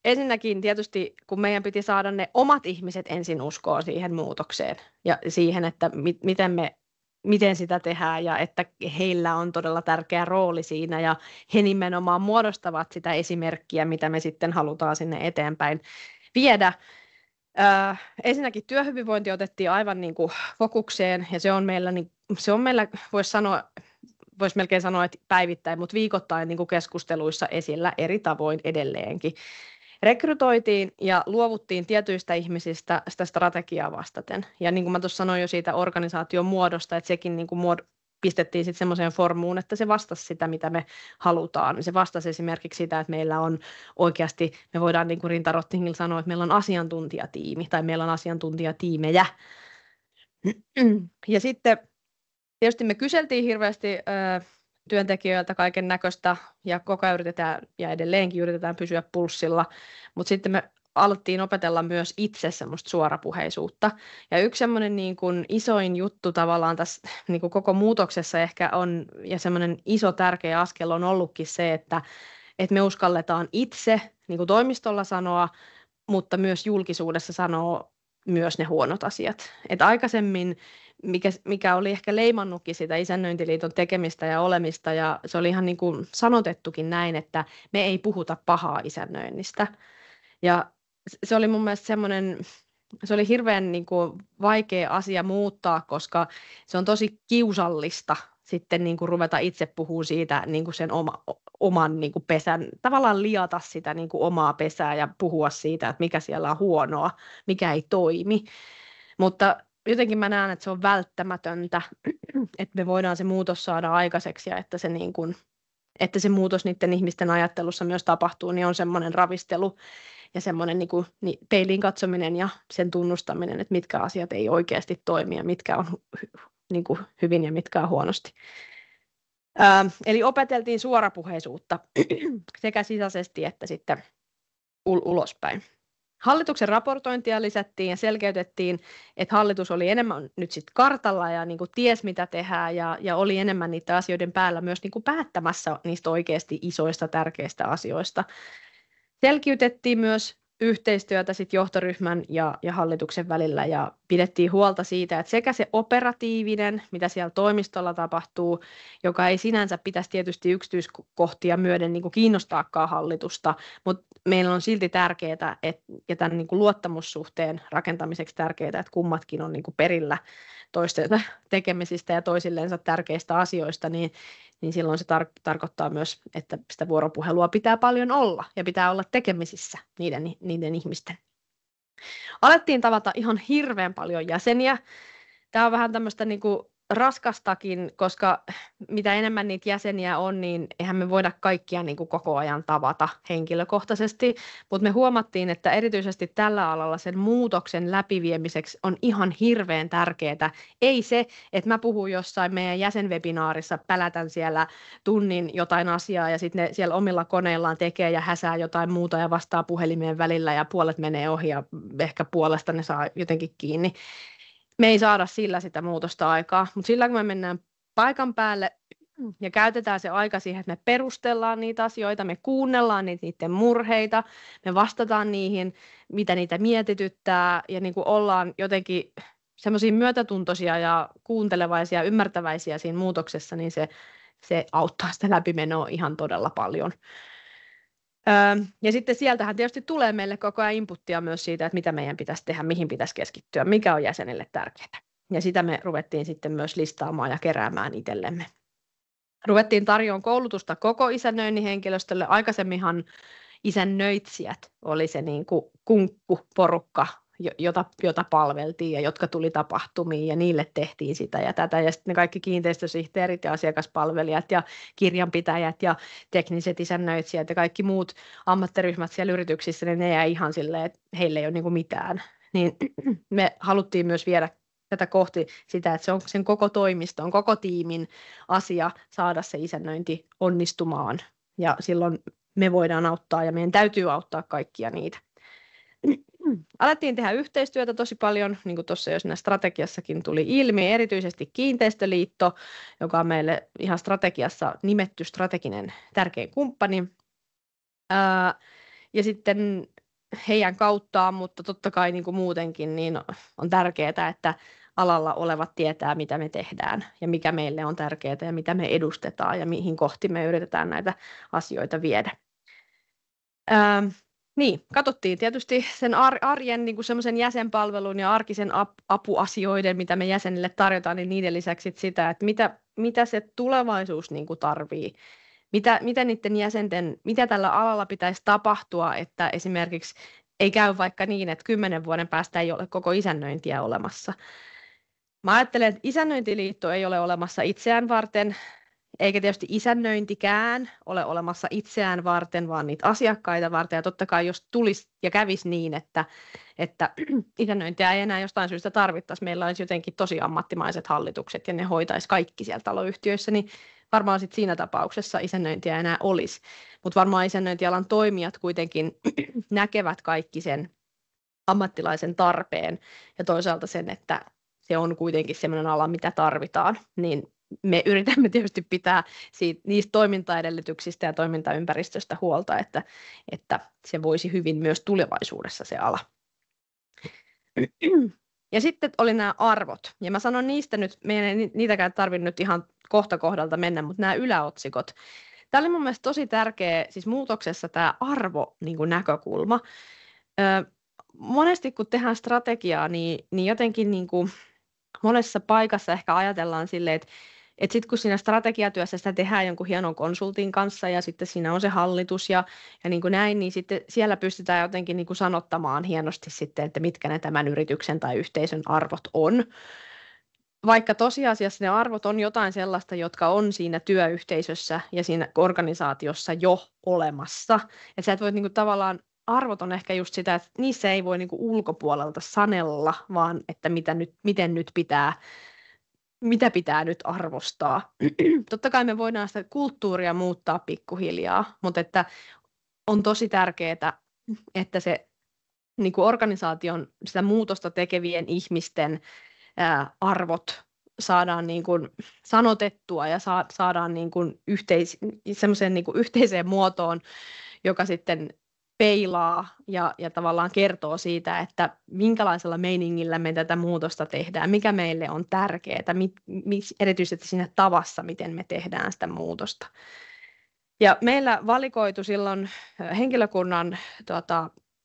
Ensinnäkin tietysti, kun meidän piti saada ne omat ihmiset ensin uskoon siihen muutokseen ja siihen, että miten sitä tehdään ja että heillä on todella tärkeä rooli siinä ja he nimenomaan muodostavat sitä esimerkkiä, mitä me sitten halutaan sinne eteenpäin viedä. Ensinnäkin työhyvinvointi otettiin aivan niin kuin fokukseen ja se on meillä voisi melkein sanoa, että päivittäin, mutta viikoittain niin kuin keskusteluissa esillä eri tavoin edelleenkin. Rekrytoitiin ja luovuttiin tietyistä ihmisistä sitä strategiaa vastaten. Ja niin kuin mä tuossa sanoin jo siitä organisaation muodosta, että sekin niin kuin pistettiin sitten semmoiseen formuun, että se vastasi sitä, mitä me halutaan. Se vastasi esimerkiksi sitä, että meillä on oikeasti, me voidaan niin kuin Rinta Rottingilla sanoa, että meillä on asiantuntijatiimi tai meillä on asiantuntijatiimejä. Ja sitten tietysti me kyseltiin hirveästi työntekijöiltä kaiken näköistä ja koko ajan yritetään ja edelleenkin yritetään pysyä pulssilla, mutta sitten me alettiin opetella myös itse semmoista suorapuheisuutta. Ja yksi semmoinen niin kuin isoin juttu tavallaan tässä niin kuin koko muutoksessa ehkä on, ja semmoinen iso tärkeä askel on ollutkin se, että me uskalletaan itse niin kuin toimistolla sanoa, mutta myös julkisuudessa sanoa myös ne huonot asiat. Et aikaisemmin, mikä oli ehkä leimannutkin sitä Isännöintiliiton tekemistä ja olemista, ja se oli ihan niin kuin sanotettukin näin, että me ei puhuta pahaa isännöinnistä. Ja se oli mun mielestä semmoinen, se oli hirveän niin kuin vaikea asia muuttaa, koska se on tosi kiusallista sitten niin kuin ruveta itse puhumaan siitä niin kuin sen oman niin kuin pesän, tavallaan liata sitä niin kuin omaa pesää ja puhua siitä, että mikä siellä on huonoa, mikä ei toimi. Mutta jotenkin mä näen, että se on välttämätöntä, että me voidaan se muutos saada aikaiseksi ja että se, niin kuin, että se muutos niiden ihmisten ajattelussa myös tapahtuu, niin on semmoinen ravistelu ja semmoinen niin kuin, peiliin katsominen ja sen tunnustaminen, että mitkä asiat ei oikeasti toimi ja mitkä on niin kuin hyvin ja mitkä on huonosti. Eli opeteltiin suorapuheisuutta sekä sisäisesti että sitten ulospäin. Hallituksen raportointia lisättiin ja selkeytettiin, että hallitus oli enemmän nyt sitten kartalla ja niin kuin ties mitä tehdään ja oli enemmän niiden asioiden päällä myös niin kuin päättämässä niistä oikeasti isoista tärkeistä asioista. Selkiytettiin myös yhteistyötä sit johtoryhmän ja hallituksen välillä ja pidettiin huolta siitä, että sekä se operatiivinen, mitä siellä toimistolla tapahtuu, joka ei sinänsä pitäisi tietysti yksityiskohtia myöden niin kuin kiinnostaakaan hallitusta, mutta meillä on silti tärkeää, ja tämän niin kuin luottamussuhteen rakentamiseksi tärkeää, että kummatkin on niin kuin perillä toistensa tekemisistä ja toisillensa tärkeistä asioista, niin silloin se tarkoittaa myös, että sitä vuoropuhelua pitää paljon olla ja pitää olla tekemisissä niiden ihmisten. Alettiin tavata ihan hirveän paljon jäseniä. Tämä on vähän tämmöistä niin kuin raskastakin, koska mitä enemmän niitä jäseniä on, niin eihän me voida kaikkia niin kuin koko ajan tavata henkilökohtaisesti, mutta me huomattiin, että erityisesti tällä alalla sen muutoksen läpiviemiseksi on ihan hirveän tärkeää. Ei se, että mä puhun jossain meidän jäsenwebinaarissa, pälätän siellä tunnin jotain asiaa ja sitten ne siellä omilla koneillaan tekee ja häsää jotain muuta ja vastaa puhelimeen välillä ja puolet menee ohi ja ehkä puolesta ne saa jotenkin kiinni. Me ei saada sillä sitä muutosta aikaa, mutta sillä kun me mennään paikan päälle ja käytetään se aika siihen, että me perustellaan niitä asioita, me kuunnellaan niiden murheita, me vastataan niihin, mitä niitä mietityttää ja niin kuin ollaan jotenkin semmoisia myötätuntoisia ja kuuntelevaisia, ymmärtäväisiä siinä muutoksessa, niin se auttaa sitä läpimenoa ihan todella paljon. Ja sitten sieltähän tietysti tulee meille koko ajan inputtia myös siitä, että mitä meidän pitäisi tehdä, mihin pitäisi keskittyä, mikä on jäsenille tärkeää. Ja sitä me ruvettiin sitten myös listaamaan ja keräämään itsellemme. Ruvettiin tarjoamaan koulutusta koko isännöinnin henkilöstölle. Aikaisemminhan isännöitsijät oli se niin kuin kunkkuporukka, jota palveltiin ja jotka tuli tapahtumiin ja niille tehtiin sitä ja tätä. Ja sitten ne kaikki kiinteistösihteerit ja asiakaspalvelijat ja kirjanpitäjät ja tekniset isännöitsijät ja kaikki muut ammattiryhmät siellä yrityksissä, niin ne jäi ihan silleen, että heillä ei ole niin kuin mitään. Niin me haluttiin myös viedä tätä kohti sitä, että se on sen koko toimiston, koko tiimin asia saada se isännöinti onnistumaan. Ja silloin me voidaan auttaa ja meidän täytyy auttaa kaikkia niitä. Alettiin tehdä yhteistyötä tosi paljon, niin kuin tuossa jo siinä strategiassakin tuli ilmi, erityisesti Kiinteistöliitto, joka on meille ihan strategiassa nimetty strateginen tärkein kumppani. Ja sitten heidän kauttaan, mutta totta kai niin kuin muutenkin, niin on tärkeää, että alalla olevat tietää, mitä me tehdään ja mikä meille on tärkeää ja mitä me edustetaan ja mihin kohti me yritetään näitä asioita viedä. Niin, katsottiin tietysti sen arjen niin kuin semmoisen jäsenpalvelun ja arkisen apuasioiden, mitä me jäsenille tarjotaan, niin niiden lisäksi sitä, että mitä se tulevaisuus niin kuin tarvii. Mitä niiden jäsenten, mitä tällä alalla pitäisi tapahtua, että esimerkiksi ei käy vaikka niin, että 10 vuoden päästä ei ole koko isännöintiä olemassa. Mä ajattelen, että isännöintiliitto ei ole olemassa itseään varten, eikä tietysti isännöintikään ole olemassa itseään varten, vaan niitä asiakkaita varten. Ja totta kai jos tulisi ja kävisi niin, että isännöintiä ei enää jostain syystä tarvittaisi, meillä olisi jotenkin tosi ammattimaiset hallitukset ja ne hoitaisi kaikki siellä taloyhtiöissä, niin varmaan sit siinä tapauksessa isännöintiä enää olisi. Mutta varmaan isännöintialan toimijat kuitenkin näkevät kaikki sen ammattilaisen tarpeen ja toisaalta sen, että se on kuitenkin sellainen ala, mitä tarvitaan, niin me yritämme tietysti pitää niistä toimintaedellytyksistä ja toimintaympäristöstä huolta, että se voisi hyvin myös tulevaisuudessa se ala. Ja sitten oli nämä arvot, ja mä sanon niistä nyt, meidän ei niitäkään tarvitse nyt ihan kohta kohdalta mennä, mutta nämä yläotsikot. Tämä oli mun mielestä tosi tärkeä siis muutoksessa tämä arvo-näkökulma. Monesti kun tehdään strategiaa, niin jotenkin niin kuin monessa paikassa ehkä ajatellaan silleen, että että sitten kun siinä strategiatyössä sitä tehdään jonkun hienon konsultin kanssa ja sitten siinä on se hallitus ja niin kuin näin, niin sitten siellä pystytään jotenkin niin kuin sanottamaan hienosti sitten, että mitkä ne tämän yrityksen tai yhteisön arvot on. Vaikka tosiasiassa ne arvot on jotain sellaista, jotka on siinä työyhteisössä ja siinä organisaatiossa jo olemassa. Että sä et voi niinku tavallaan, arvot on ehkä just sitä, että niissä ei voi niinku ulkopuolelta sanella, vaan että mitä pitää nyt arvostaa. Totta kai me voidaan sitä kulttuuria muuttaa pikkuhiljaa, mutta että on tosi tärkeää, että se niinku organisaation sitä muutosta tekevien ihmisten arvot saadaan niin kuin sanotettua ja saadaan niin kuin semmoiseen niin kuin yhteiseen muotoon, joka sitten peilaa ja tavallaan kertoo siitä, että minkälaisella meiningillä me tätä muutosta tehdään, mikä meille on tärkeää, erityisesti siinä tavassa, miten me tehdään sitä muutosta. Ja meillä valikoitu silloin henkilökunnan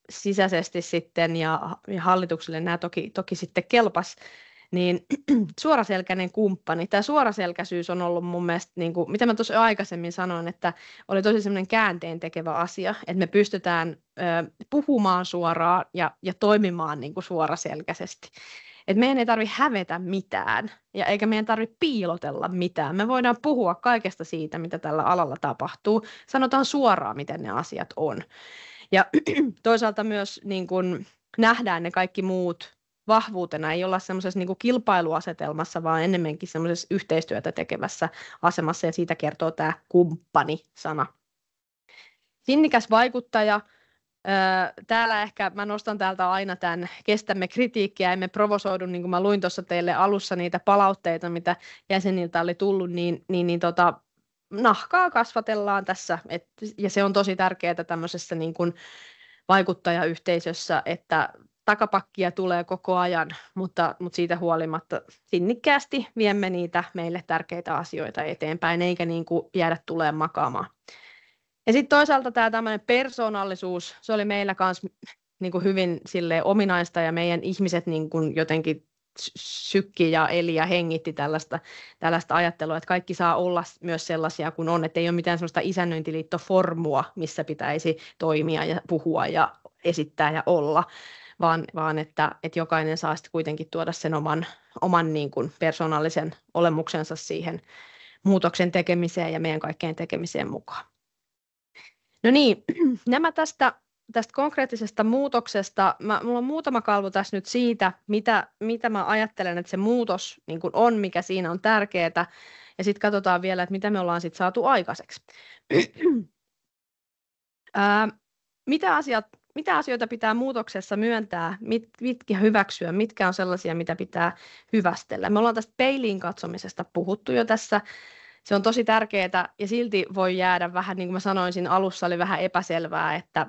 sisäisesti sitten ja hallitukselle nämä toki sitten kelpas, niin suoraselkäinen kumppani. Tämä suoraselkäisyys on ollut mun mielestä, niin kuin, mitä mä tuossa aikaisemmin sanoin, että oli tosi semmoinen käänteen tekevä asia, että me pystytään puhumaan suoraan ja toimimaan niin kuin suoraselkäisesti. Et meidän ei tarvitse hävetä mitään, eikä meidän tarvitse piilotella mitään. Me voidaan puhua kaikesta siitä, mitä tällä alalla tapahtuu. Sanotaan suoraan, miten ne asiat on. Ja toisaalta myös niin kun nähdään ne kaikki muut vahvuutena, ei olla semmoisessa niin kuin kilpailuasetelmassa, vaan enemmänkin semmoisessa yhteistyötä tekevässä asemassa, ja siitä kertoo tämä kumppani-sana. Sinnikäs vaikuttaja. Täällä ehkä mä nostan täältä aina tämän kestämme kritiikkiä, emme provosoidu, niin kuin mä luin tuossa teille alussa niitä palautteita, mitä jäseniltä oli tullut, niin nahkaa kasvatellaan tässä, ja se on tosi tärkeää tämmöisessä niin kuin vaikuttajayhteisössä, että takapakkia tulee koko ajan, mutta siitä huolimatta sinnikkäästi viemme niitä meille tärkeitä asioita eteenpäin, eikä niin kuin jäädä tulemaan makaamaan. Ja sitten toisaalta tämä tämmöinen persoonallisuus, se oli meillä kanssa niin kuin hyvin ominaista, ja meidän ihmiset niin kuin jotenkin sykki ja eli ja hengitti tällaista ajattelua, että kaikki saa olla myös sellaisia kuin on, että ei ole mitään sellaista isännöintiliittoformua, missä pitäisi toimia ja puhua ja esittää ja olla, vaan että jokainen saa sitten kuitenkin tuoda sen oman niin kuin persoonallisen olemuksensa siihen muutoksen tekemiseen ja meidän kaikkeen tekemiseen mukaan. No niin, nämä tästä konkreettisesta muutoksesta. Mulla on muutama kalvo tässä nyt siitä, mitä mä ajattelen, että se muutos niin kuin on, mikä siinä on tärkeää, ja sitten katsotaan vielä, että mitä me ollaan sitten saatu aikaiseksi. Mitä asioita pitää muutoksessa myöntää, mitkä hyväksyä, mitkä on sellaisia, mitä pitää hyvästellä. Me ollaan tästä peiliin katsomisesta puhuttu jo tässä. Se on tosi tärkeää ja silti voi jäädä vähän, niin kuin mä sanoin siinä alussa, oli vähän epäselvää, että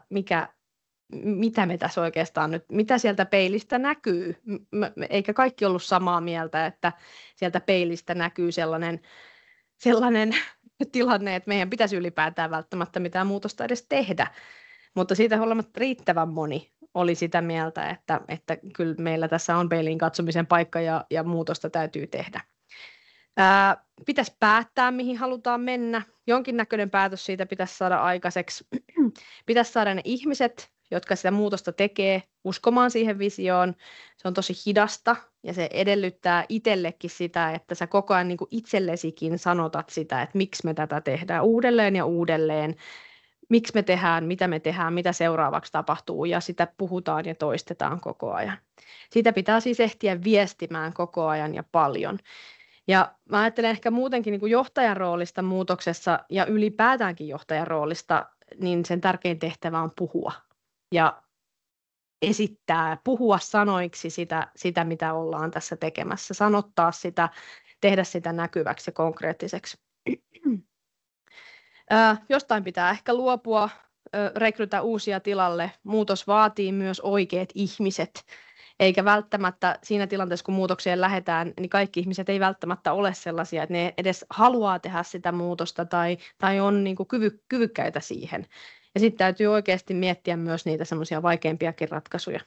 mitä me tässä oikeastaan nyt, mitä sieltä peilistä näkyy. Eikä kaikki ollut samaa mieltä, että sieltä peilistä näkyy sellainen tilanne, että meidän pitäisi ylipäätään välttämättä mitään muutosta edes tehdä. Mutta siitä huolimatta riittävän moni oli sitä mieltä, että kyllä meillä tässä on peiliin katsomisen paikka ja muutosta täytyy tehdä. Pitäisi päättää, mihin halutaan mennä. Jonkinnäköinen päätös siitä pitäisi saada aikaiseksi. Pitäisi saada ne ihmiset, jotka sitä muutosta tekee, uskomaan siihen visioon. Se on tosi hidasta ja se edellyttää itsellekin sitä, että sä koko ajan niin kuin itsellesikin sanotat sitä, että miksi me tätä tehdään uudelleen ja uudelleen. Miksi me tehdään, mitä seuraavaksi tapahtuu, ja sitä puhutaan ja toistetaan koko ajan. Siitä pitää siis ehtiä viestimään koko ajan ja paljon. Ja mä ajattelen ehkä muutenkin niin kuin johtajan roolista muutoksessa ja ylipäätäänkin johtajan roolista, niin sen tärkein tehtävä on puhua ja esittää, puhua sanoiksi sitä mitä ollaan tässä tekemässä, sanottaa sitä, tehdä sitä näkyväksi ja konkreettiseksi. Jostain pitää ehkä luopua, rekrytä uusia tilalle. Muutos vaatii myös oikeat ihmiset, eikä välttämättä siinä tilanteessa, kun muutokseen lähdetään, niin kaikki ihmiset ei välttämättä ole sellaisia, että ne edes haluaa tehdä sitä muutosta tai on niin kuin kyvykkäitä siihen. Ja sitten täytyy oikeasti miettiä myös niitä semmoisia vaikeampiakin ratkaisuja.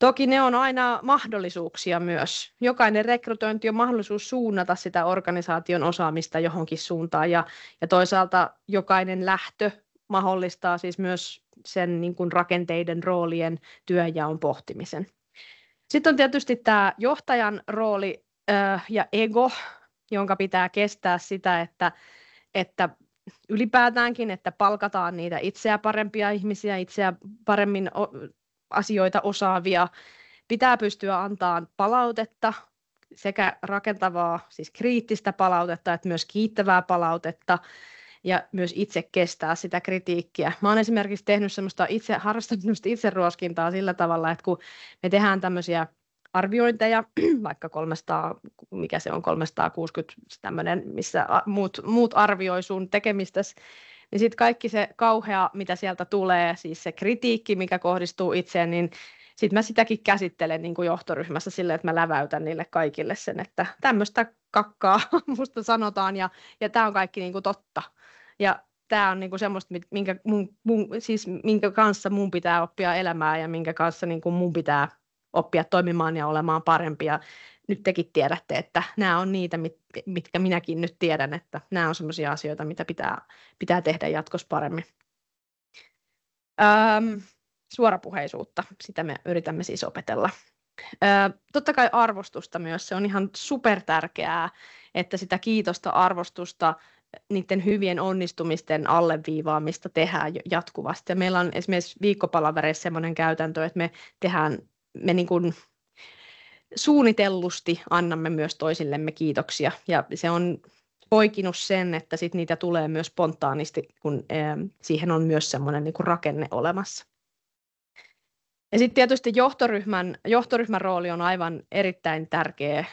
Toki ne on aina mahdollisuuksia myös. Jokainen rekrytointi on mahdollisuus suunnata sitä organisaation osaamista johonkin suuntaan ja toisaalta jokainen lähtö mahdollistaa siis myös sen niin kuin rakenteiden, roolien, työnjaon pohtimisen. Sitten on tietysti tämä johtajan rooli ja ego, jonka pitää kestää sitä, että ylipäätäänkin, että palkataan niitä itseä parempia ihmisiä, itseä paremmin asioita osaavia. Pitää pystyä antamaan palautetta, sekä rakentavaa, siis kriittistä palautetta, että myös kiittävää palautetta, ja myös itse kestää sitä kritiikkiä. Mä oon esimerkiksi tehnyt harrastanut itseruoskintaa sillä tavalla, että kun me tehdään tämmöisiä arviointeja, vaikka 360 tämmöinen, missä muut arvioi sun tekemistäsi, niin sitten kaikki se kauhea, mitä sieltä tulee, siis se kritiikki, mikä kohdistuu itseen, niin sitten mä sitäkin käsittelen niin kuin johtoryhmässä silleen, että mä läväytän niille kaikille sen, että tämmöistä kakkaa musta sanotaan ja tämä on kaikki niin kuin totta. Ja tämä on niin kuin semmoista, minkä kanssa mun pitää oppia elämää ja minkä kanssa niin kuin mun pitää oppia toimimaan ja olemaan parempia. Nyt tekin tiedätte, että nämä on niitä, mitkä minäkin nyt tiedän, että nämä on semmoisia asioita, mitä pitää tehdä jatkossa paremmin. Suorapuheisuutta, sitä me yritämme siis opetella. Totta kai arvostusta myös, se on ihan supertärkeää, että sitä kiitosta, arvostusta, niiden hyvien onnistumisten alleviivaamista tehdään jatkuvasti. Ja meillä on esimerkiksi viikkopalavereissa sellainen käytäntö, että me niin kuin suunnitellusti annamme myös toisillemme kiitoksia, ja se on poikinut sen, että sit niitä tulee myös spontaanisti, kun siihen on myös semmoinen niin kuin rakenne olemassa. Ja sitten tietysti johtoryhmän rooli on aivan erittäin tärkeä.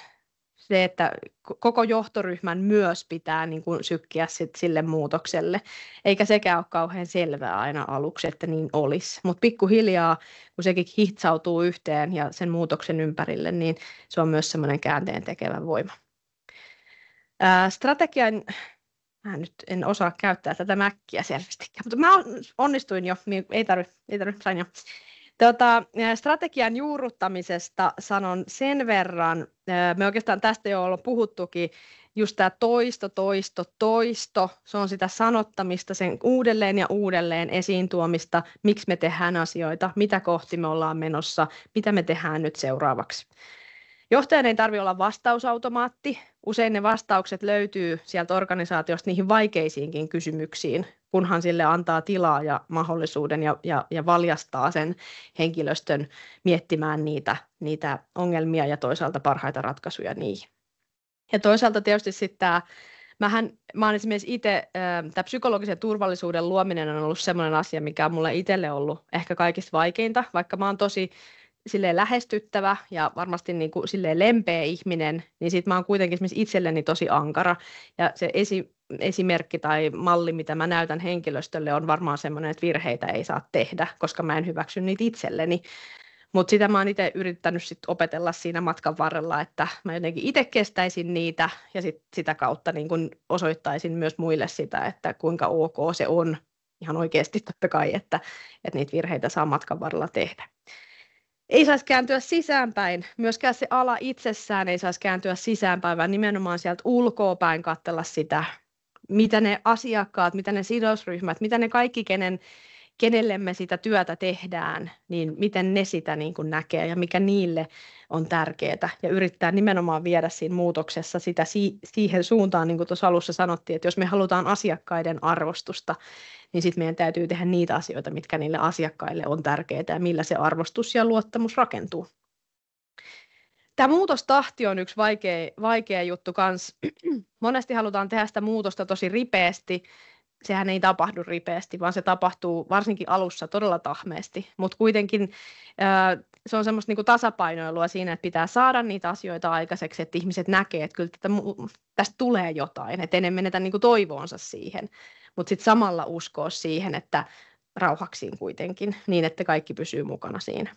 Se, että koko johtoryhmän myös pitää niin kuin sykkiä sille muutokselle, eikä sekään ole kauhean selvää aina aluksi, että niin olisi. Mutta pikkuhiljaa, kun sekin hitsautuu yhteen ja sen muutoksen ympärille, niin se on myös semmoinen käänteen tekevä voima. Strategian, mä nyt en osaa käyttää tätä mäkkiä selvästikään, mutta mä onnistuin jo, ei tarvitse, sain jo. Strategian juurruttamisesta sanon sen verran, me oikeastaan tästä jo ollaan puhuttukin, just tämä toisto, se on sitä sanottamista, sen uudelleen ja uudelleen esiin tuomista, miksi me tehdään asioita, mitä kohti me ollaan menossa, mitä me tehdään nyt seuraavaksi. Johtajan ei tarvitse olla vastausautomaatti, usein ne vastaukset löytyy sieltä organisaatiosta niihin vaikeisiinkin kysymyksiin, kunhan sille antaa tilaa ja mahdollisuuden ja valjastaa sen henkilöstön miettimään niitä ongelmia ja toisaalta parhaita ratkaisuja niihin. Ja toisaalta tietysti sitten mä olen esimerkiksi itse, tämä psykologisen turvallisuuden luominen on ollut sellainen asia, mikä on mulle itselle ollut ehkä kaikista vaikeinta, vaikka mä oon tosi silleen lähestyttävä ja varmasti niin kuin silleen lempeä ihminen, niin sit mä oon kuitenkin esimerkiksi itselleni tosi ankara. Ja se esimerkki tai malli, mitä mä näytän henkilöstölle, on varmaan semmoinen, että virheitä ei saa tehdä, koska mä en hyväksy niitä itselleni. Mutta sitä mä oon itse yrittänyt sit opetella siinä matkan varrella, että mä jotenkin itse kestäisin niitä ja sitä kautta niin kun osoittaisin myös muille sitä, että kuinka ok se on ihan oikeasti totta kai, että niitä virheitä saa matkan varrella tehdä. Ei saisi kääntyä sisäänpäin, myöskään se ala itsessään ei saisi kääntyä sisäänpäin, vaan nimenomaan sieltä ulkoapäin katsella sitä, mitä ne asiakkaat, mitä ne sidosryhmät, mitä ne kaikki, kenelle me sitä työtä tehdään, niin miten ne sitä niin kuin näkee ja mikä niille on tärkeää. Ja yrittää nimenomaan viedä siinä muutoksessa sitä siihen suuntaan, niin kuin tuossa alussa sanottiin, että jos me halutaan asiakkaiden arvostusta, niin sitten meidän täytyy tehdä niitä asioita, mitkä niille asiakkaille on tärkeitä ja millä se arvostus ja luottamus rakentuu. Tämä muutostahti on yksi vaikea juttu kanssa. Monesti halutaan tehdä sitä muutosta tosi ripeästi. Sehän ei tapahdu ripeästi, vaan se tapahtuu varsinkin alussa todella tahmeesti. Mutta kuitenkin se on semmoista niinku tasapainoilua siinä, että pitää saada niitä asioita aikaiseksi, että ihmiset näkee, että kyllä tästä tulee jotain, että ei menetä niinku toivoonsa siihen. Mutta sitten samalla uskoa siihen, että rauhaksiin kuitenkin, niin että kaikki pysyy mukana siinä.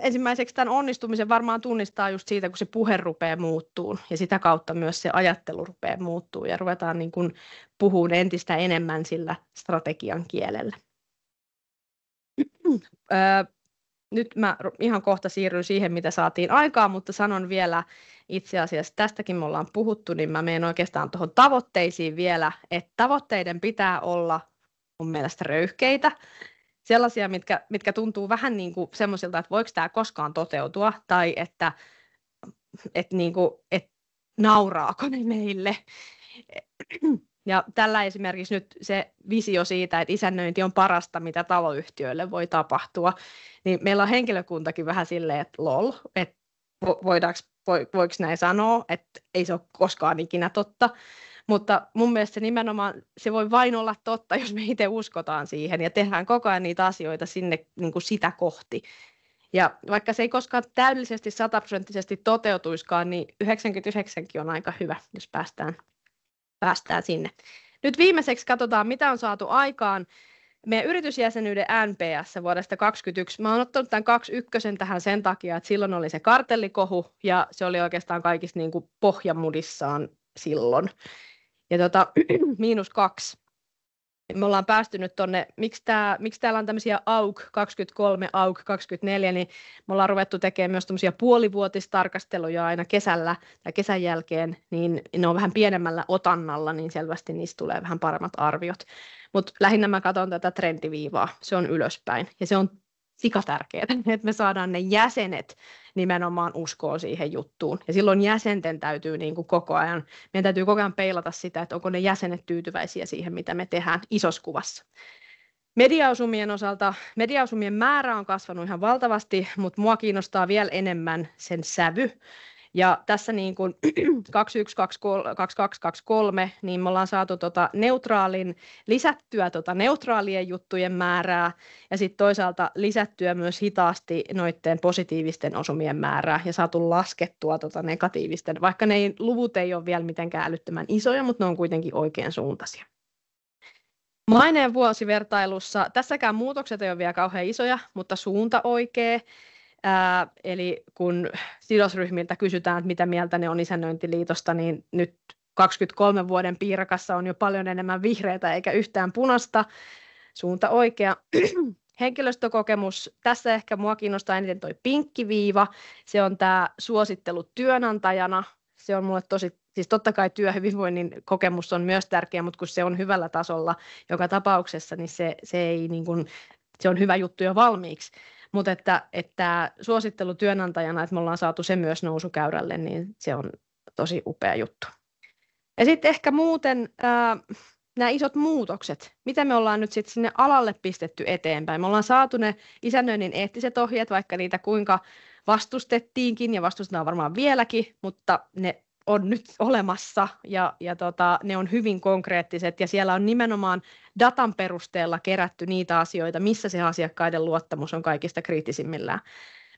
Ensimmäiseksi tämän onnistumisen varmaan tunnistaa just siitä, kun se puhe rupeaa muuttumaan ja sitä kautta myös se ajattelu rupeaa muuttumaan ja ruvetaan niin kuin puhumaan entistä enemmän sillä strategian kielellä. Nyt mä ihan kohta siirryn siihen, mitä saatiin aikaan, mutta sanon vielä itse asiassa, tästäkin me ollaan puhuttu, niin mä menen oikeastaan tuohon tavoitteisiin vielä, että tavoitteiden pitää olla mun mielestä röyhkeitä, sellaisia, mitkä tuntuu vähän niin kuin semmoisilta, että voiko tämä koskaan toteutua, tai että nauraako ne meille. Ja tällä esimerkiksi nyt se visio siitä, että isännöinti on parasta, mitä taloyhtiöille voi tapahtua, niin meillä on henkilökuntakin vähän silleen, että lol, että voiko näin sanoa, että ei se ole koskaan ikinä totta. Mutta mun mielestä se nimenomaan, se voi vain olla totta, jos me itse uskotaan siihen ja tehdään koko ajan niitä asioita sinne niin kuin sitä kohti. Ja vaikka se ei koskaan täydellisesti 100% toteutuiskaan, niin 99kin on aika hyvä, jos päästään sinne. Nyt viimeiseksi katsotaan, mitä on saatu aikaan meidän yritysjäsenyyden NPS vuodesta 2021. Mä oon ottanut tämän 21 tähän sen takia, että silloin oli se kartellikohu ja se oli oikeastaan kaikista niin kuin pohjamudissaan silloin. Ja -2. Me ollaan päästy nyt tuonne, miksi täällä on tämmöisiä AUK 23, AUK 24, niin me ollaan ruvettu tekemään myös tämmöisiä puolivuotistarkasteluja aina kesällä tai kesän jälkeen, niin ne on vähän pienemmällä otannalla, niin selvästi niistä tulee vähän paremmat arviot. Mutta lähinnä mä katson tätä trendiviivaa, se on ylöspäin ja se on sikatärkeää, että me saadaan ne jäsenet nimenomaan uskoon siihen juttuun. Ja silloin jäsenten täytyy niin kuin meidän täytyy koko ajan peilata sitä, että onko ne jäsenet tyytyväisiä siihen, mitä me tehdään isossa kuvassa. Mediaosumien osalta, mediaosumien määrä on kasvanut ihan valtavasti, mutta mua kiinnostaa vielä enemmän sen sävy. Ja tässä niin kuin 21, 22, 23, niin me ollaan saatu lisättyä neutraalien juttujen määrää ja sitten toisaalta lisättyä myös hitaasti noiden positiivisten osumien määrää ja saatu laskettua negatiivisten, vaikka luvut ei ole vielä mitenkään älyttömän isoja, mutta ne on kuitenkin oikean suuntaisia. Maineen vuosivertailussa, tässäkään muutokset ei ole vielä kauhean isoja, mutta suunta oikea. Eli kun sidosryhmiltä kysytään, että mitä mieltä ne on isännöintiliitosta, niin nyt 23 vuoden piirakassa on jo paljon enemmän vihreätä eikä yhtään punaista. Suunta oikea. Henkilöstökokemus. Tässä ehkä mua kiinnostaa eniten toi pinkki viiva. Se on tämä suosittelu työnantajana. Se on mulle siis totta kai työhyvinvoinnin kokemus on myös tärkeä, mutta kun se on hyvällä tasolla joka tapauksessa, niin se ei niin kuin, se on hyvä juttu jo valmiiksi. Mutta että suosittelu työnantajana, että me ollaan saatu se myös nousukäyrälle, niin se on tosi upea juttu. Ja sitten ehkä muuten nämä isot muutokset, mitä me ollaan nyt sitten sinne alalle pistetty eteenpäin. Me ollaan saatu ne isännöinnin eettiset ohjeet, vaikka niitä kuinka vastustettiinkin ja vastustetaan varmaan vieläkin, mutta ne on nyt olemassa ja ne on hyvin konkreettiset ja siellä on nimenomaan datan perusteella kerätty niitä asioita, missä se asiakkaiden luottamus on kaikista kriittisimmillään.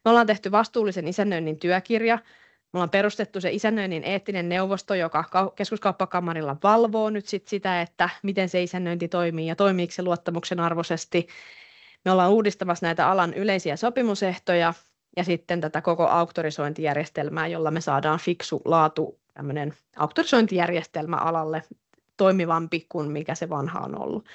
Me ollaan tehty vastuullisen isännöinnin työkirja, me ollaan perustettu se isännöinnin eettinen neuvosto, joka Keskuskauppakamarilla valvoo nyt sitä, että miten se isännöinti toimii ja toimiiko se luottamuksen arvoisesti. Me ollaan uudistamassa näitä alan yleisiä sopimusehtoja ja sitten tätä koko auktorisointijärjestelmää, jolla me saadaan fiksu laatu, tämmöinen auktorisointijärjestelmä alalle toimivampi kuin mikä se vanha on ollut.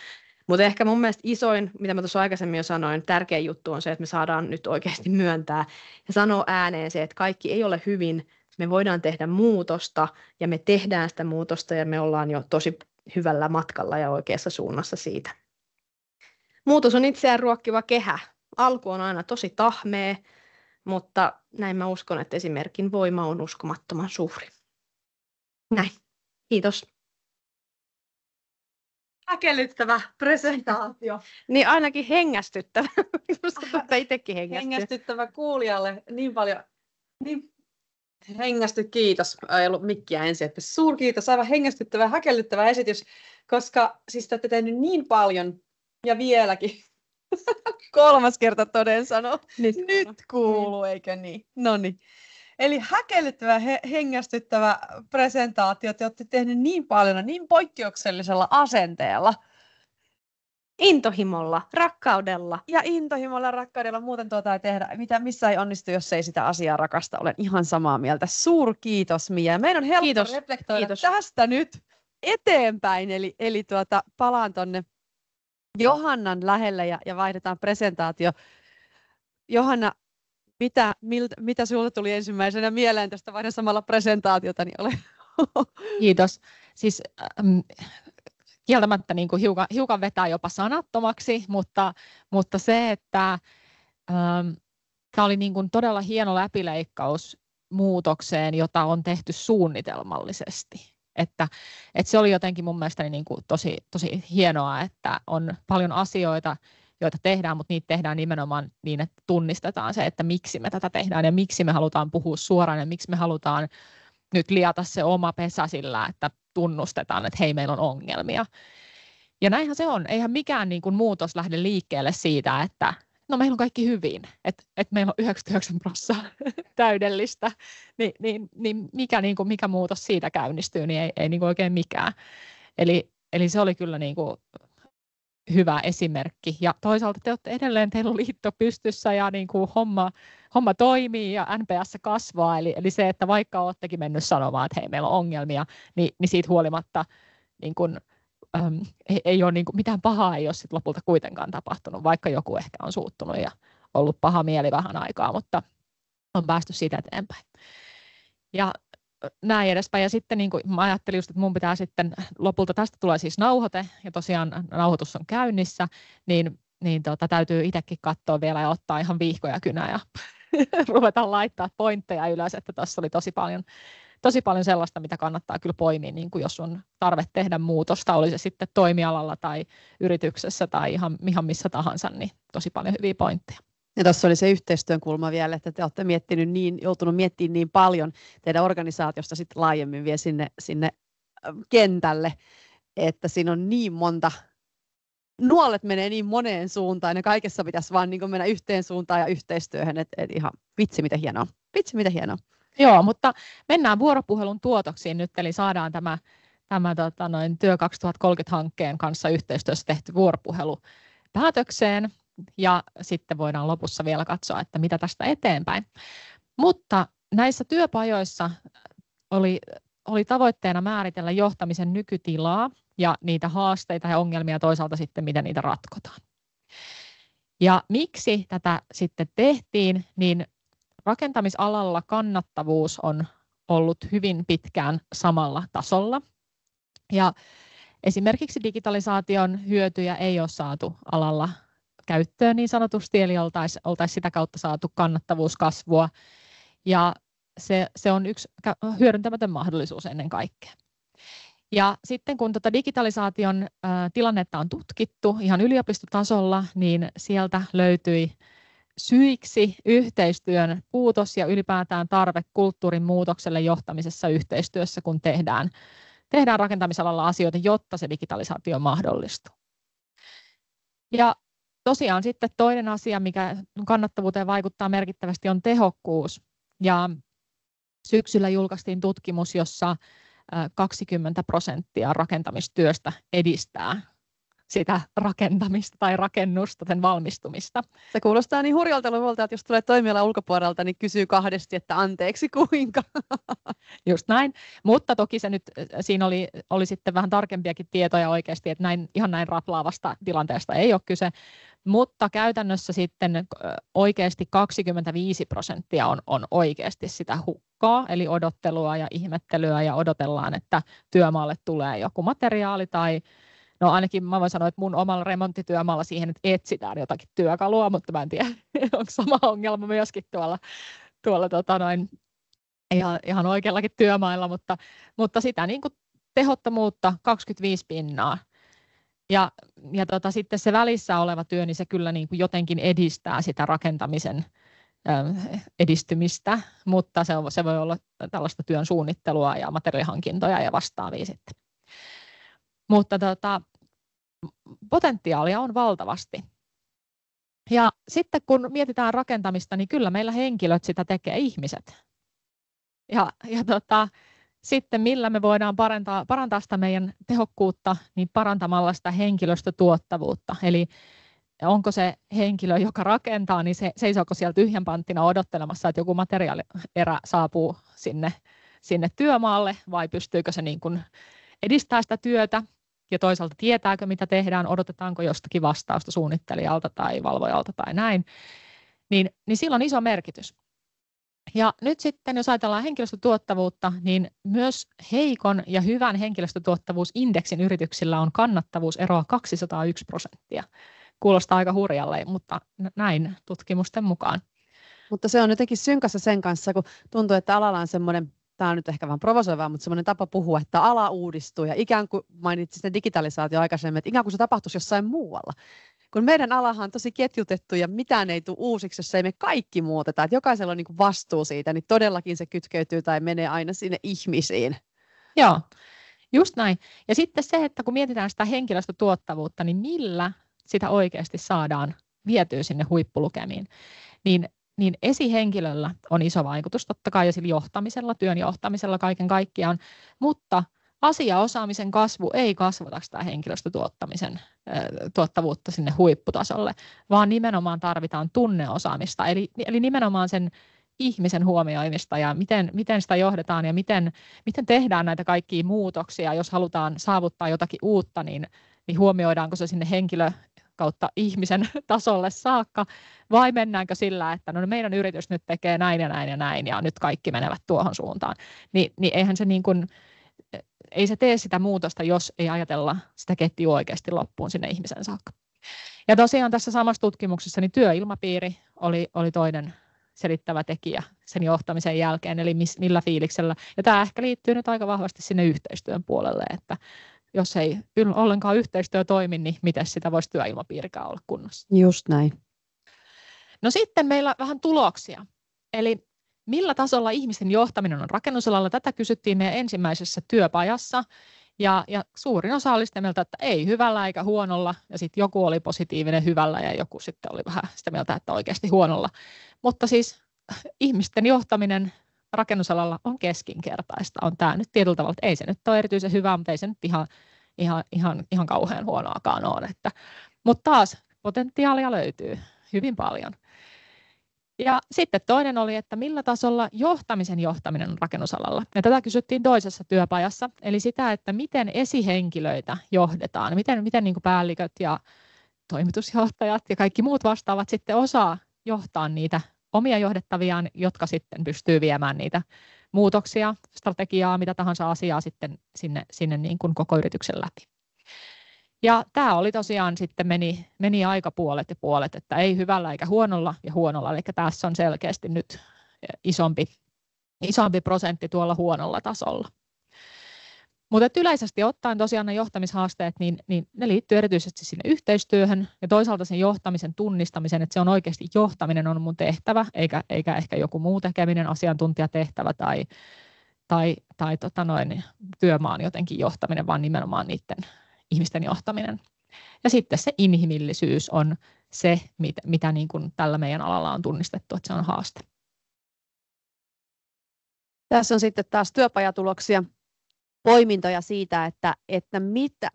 Mutta ehkä mun mielestä isoin, mitä mä tuossa aikaisemmin jo sanoin, tärkeä juttu on se, että me saadaan nyt oikeasti myöntää ja sanoa ääneen se, että kaikki ei ole hyvin, me voidaan tehdä muutosta ja me tehdään sitä muutosta ja me ollaan jo tosi hyvällä matkalla ja oikeassa suunnassa siitä. Muutos on itseään ruokkiva kehä. Alku on aina tosi tahmea, mutta näin mä uskon, että esimerkin voima on uskomattoman suuri. Näin. Kiitos. Häkellyttävä presentaatio. Niin ainakin hengästyttävä. Minusta itsekin hengästyttävä kuulijalle. Niin paljon. Niin. Kiitos. Ei ollut mikkiä ensin. Että suurkiitos. Aivan hengästyttävä, häkellyttävä esitys, koska siis te olette tehneet niin paljon ja vieläkin. 3. kerta toden sano. Nyt kuuluu, eikö niin? Noniin. Eli häkellyttävä, hengästyttävä presentaatio. Te olette tehneet niin paljon, niin poikkeuksellisella asenteella. Intohimolla, rakkaudella. Ja intohimolla, rakkaudella. Muuten tuota ei tehdä. Missä ei onnistu, jos ei sitä asiaa rakasta. Olen ihan samaa mieltä. Suurkiitos, Mia. Meidän on helppo reflektoida tästä nyt eteenpäin. Eli palaan tonne Johannan lähelle ja vaihdetaan presentaatio. Johanna, mitä sinulle tuli ensimmäisenä mieleen tästä, vaihdan samalla presentaatiota, niin ole. Kiitos. Siis kieltämättä niin kuin hiukan vetää jopa sanattomaksi, mutta se, että tämä oli niin kuin todella hieno läpileikkaus muutokseen, jota on tehty suunnitelmallisesti. Että se oli jotenkin mun mielestäni niin kuin tosi hienoa, että on paljon asioita, joita tehdään, mutta niitä tehdään nimenomaan niin, että tunnistetaan se, että miksi me tätä tehdään ja miksi me halutaan puhua suoraan ja miksi me halutaan nyt liata se oma pesä sillä, että tunnustetaan, että hei, meillä on ongelmia. Ja näinhän se on. Eihän mikään niin kuin muutos lähde liikkeelle siitä, että no meillä on kaikki hyvin, että meillä on 99% täydellistä, niin mikä muutos siitä käynnistyy, niin ei niin kuin oikein mikään. Eli se oli kyllä niin kuin hyvä esimerkki. Ja toisaalta te olette edelleen, teillä on liitto pystyssä ja niin kuin homma toimii ja NPS kasvaa. Eli se, että vaikka olettekin mennyt sanomaan, että hei, meillä on ongelmia, niin siitä huolimatta niin kuin, ei ole niin kuin, mitään pahaa ei ole sit lopulta kuitenkaan tapahtunut, vaikka joku ehkä on suuttunut ja ollut paha mieli vähän aikaa, mutta on päästy siitä eteenpäin. Ja näin edespäin. Ja sitten niin kuin mä ajattelin just, että mun pitää sitten, lopulta tästä tulee siis nauhoite, ja tosiaan nauhoitus on käynnissä, niin täytyy itsekin katsoa vielä ja ottaa ihan vihkoja kynä ja ruveta laittaa pointteja ylös, että tässä oli tosi paljon sellaista, mitä kannattaa kyllä poimia, niin kuin jos on tarve tehdä muutosta, oli se sitten toimialalla tai yrityksessä tai ihan missä tahansa, niin tosi paljon hyviä pointteja. Ja tuossa oli se yhteistyön kulma vielä, että te olette joutunut miettimään niin paljon teidän organisaatiosta sitten laajemmin vielä sinne kentälle, että siinä on niin monta, nuolet menee niin moneen suuntaan ja kaikessa pitäisi vaan niin mennä yhteen suuntaan ja yhteistyöhön, että ihan vitsi mitä hienoa. Joo, mutta mennään vuoropuhelun tuotoksiin nyt, eli saadaan tämä Työ 2030-hankkeen kanssa yhteistyössä tehty vuoropuhelu päätökseen. Ja sitten voidaan lopussa vielä katsoa, että mitä tästä eteenpäin. Mutta näissä työpajoissa oli tavoitteena määritellä johtamisen nykytilaa ja niitä haasteita ja ongelmia toisaalta sitten, miten niitä ratkotaan. Ja miksi tätä sitten tehtiin, niin rakentamisalalla kannattavuus on ollut hyvin pitkään samalla tasolla. Ja esimerkiksi digitalisaation hyötyjä ei ole saatu alalla käyttöön niin sanotusti, eli oltaisiin sitä kautta saatu kannattavuuskasvua. Ja se on yksi hyödyntämätön mahdollisuus ennen kaikkea. Ja sitten kun digitalisaation tilannetta on tutkittu ihan yliopistotasolla, niin sieltä löytyi syiksi yhteistyön puutos ja ylipäätään tarve kulttuurin muutokselle johtamisessa yhteistyössä, kun tehdään rakentamisalalla asioita, jotta se digitalisaatio mahdollistuu. Ja tosiaan sitten toinen asia, mikä kannattavuuteen vaikuttaa merkittävästi, on tehokkuus. Ja syksyllä julkaistiin tutkimus, jossa 20% rakentamistyöstä edistää sitä rakentamista tai rakennusta, sen valmistumista. Se kuulostaa niin hurjalta luvulta, että jos tulee toimialan ulkopuolelta, niin kysyy kahdesti, että anteeksi kuinka. Just näin, mutta toki se nyt, siinä oli sitten vähän tarkempiakin tietoja oikeasti, että ihan näin raplaavasta tilanteesta ei ole kyse, mutta käytännössä sitten oikeasti 25% on oikeasti sitä hukkaa, eli odottelua ja ihmettelyä ja odotellaan, että työmaalle tulee joku materiaali tai no ainakin mä voin sanoa, että mun omalla remonttityömaalla siihen, että etsitään jotakin työkalua, mutta mä en tiedä, onko sama ongelma myöskin tuolla ihan oikeallakin työmailla, mutta sitä niin kuin tehottomuutta 25%. Ja sitten se välissä oleva työ, niin se kyllä niin kuin jotenkin edistää sitä rakentamisen edistymistä, mutta se voi olla tällaista työn suunnittelua ja materiaalihankintoja ja vastaavia sitten. Mutta potentiaalia on valtavasti. Ja sitten kun mietitään rakentamista, niin kyllä meillä henkilöt sitä tekee, ihmiset. Ja sitten millä me voidaan parantaa sitä meidän tehokkuutta, niin parantamalla sitä henkilöstötuottavuutta. Eli onko se henkilö, joka rakentaa, niin seisooko siellä tyhjän panttina odottelemassa, että joku materiaalierä saapuu sinne työmaalle, vai pystyykö se niin kuin edistää sitä työtä. ja toisaalta tietääkö, mitä tehdään, odotetaanko jostakin vastausta suunnittelijalta tai valvojalta tai näin, niin sillä on iso merkitys. Ja nyt sitten, jos ajatellaan henkilöstötuottavuutta, niin myös heikon ja hyvän henkilöstötuottavuusindeksin yrityksillä on kannattavuuseroa 201%. Kuulostaa aika hurjalle, mutta näin tutkimusten mukaan. Mutta se on jotenkin synkassa sen kanssa, kun tuntuu, että alalla on semmoinen, tämä on nyt ehkä vähän provosoivaa, mutta semmoinen tapa puhua, että ala uudistuu ja ikään kuin mainitsin sitä digitalisaatio aikaisemmin, että ikään kuin se tapahtuisi jossain muualla. Kun meidän alahan on tosi ketjutettu ja mitään ei tule uusiksi, jos ei me kaikki muuteta, että jokaisella on niin kuin vastuu siitä, niin todellakin se kytkeytyy tai menee aina sinne ihmisiin. Joo, just näin. Ja sitten se, että kun mietitään sitä henkilöstötuottavuutta, niin millä sitä oikeasti saadaan vietyä sinne huippulukemiin, niin esihenkilöllä on iso vaikutus totta kai ja sillä johtamisella, työn johtamisella kaiken kaikkiaan, mutta asiaosaamisen kasvu ei kasvata sitä henkilöstötuottavuutta sinne huipputasolle, vaan nimenomaan tarvitaan tunneosaamista, eli nimenomaan sen ihmisen huomioimista ja miten sitä johdetaan ja miten tehdään näitä kaikkia muutoksia, jos halutaan saavuttaa jotakin uutta, niin huomioidaanko se sinne henkilö kautta ihmisen tasolle saakka, vai mennäänkö sillä, että no meidän yritys nyt tekee näin ja näin ja näin, ja nyt kaikki menevät tuohon suuntaan. Niin eihän se niin kuin, ei se tee sitä muutosta, jos ei ajatella sitä ketjua oikeasti loppuun sinne ihmisen saakka. Ja tosiaan tässä samassa tutkimuksessa niin työilmapiiri oli toinen selittävä tekijä sen johtamisen jälkeen, eli millä fiiliksellä. Ja tämä ehkä liittyy nyt aika vahvasti sinne yhteistyön puolelle, että jos ei ollenkaan yhteistyö toimi, niin miten sitä voisi työilmapiirikään olla kunnossa. Just näin. No sitten meillä vähän tuloksia. Eli millä tasolla ihmisten johtaminen on rakennusalalla? Tätä kysyttiin meidän ensimmäisessä työpajassa. Ja suurin osa oli sitä mieltä, että ei hyvällä eikä huonolla. Ja sitten joku oli positiivinen hyvällä ja joku sitten oli vähän sitä mieltä, että oikeasti huonolla. Mutta siis ihmisten johtaminen rakennusalalla on keskinkertaista. On tämä nyt tietyllä tavalla, että ei se nyt ole erityisen hyvää, mutta ei se nyt ihan kauhean huonoakaan ole. Mutta taas potentiaalia löytyy hyvin paljon. Ja sitten toinen oli, että millä tasolla johtaminen on rakennusalalla. Ja tätä kysyttiin toisessa työpajassa, eli sitä, että miten esihenkilöitä johdetaan, miten niin kuin päälliköt ja toimitusjohtajat ja kaikki muut vastaavat sitten osaa johtaa niitä omia johdettaviaan, jotka sitten pystyy viemään niitä muutoksia, strategiaa, mitä tahansa asiaa sitten sinne niin kuin koko yrityksen läpi. Ja tämä oli tosiaan sitten meni aika puolet ja puolet, että ei hyvällä eikä huonolla ja huonolla, eli tässä on selkeästi nyt isompi prosentti tuolla huonolla tasolla. Mutta yleisesti ottaen tosiaan ne johtamishaasteet, niin ne liittyy erityisesti sinne yhteistyöhön ja toisaalta sen johtamisen tunnistamiseen, että se on oikeasti johtaminen on mun tehtävä, eikä ehkä joku muu tekeminen, asiantuntijatehtävä tai työmaan jotenkin johtaminen, vaan nimenomaan niiden ihmisten johtaminen. Ja sitten se inhimillisyys on se, mitä niin kuin tällä meidän alalla on tunnistettu, että se on haaste. Tässä on sitten taas työpajatuloksia, poimintoja siitä, että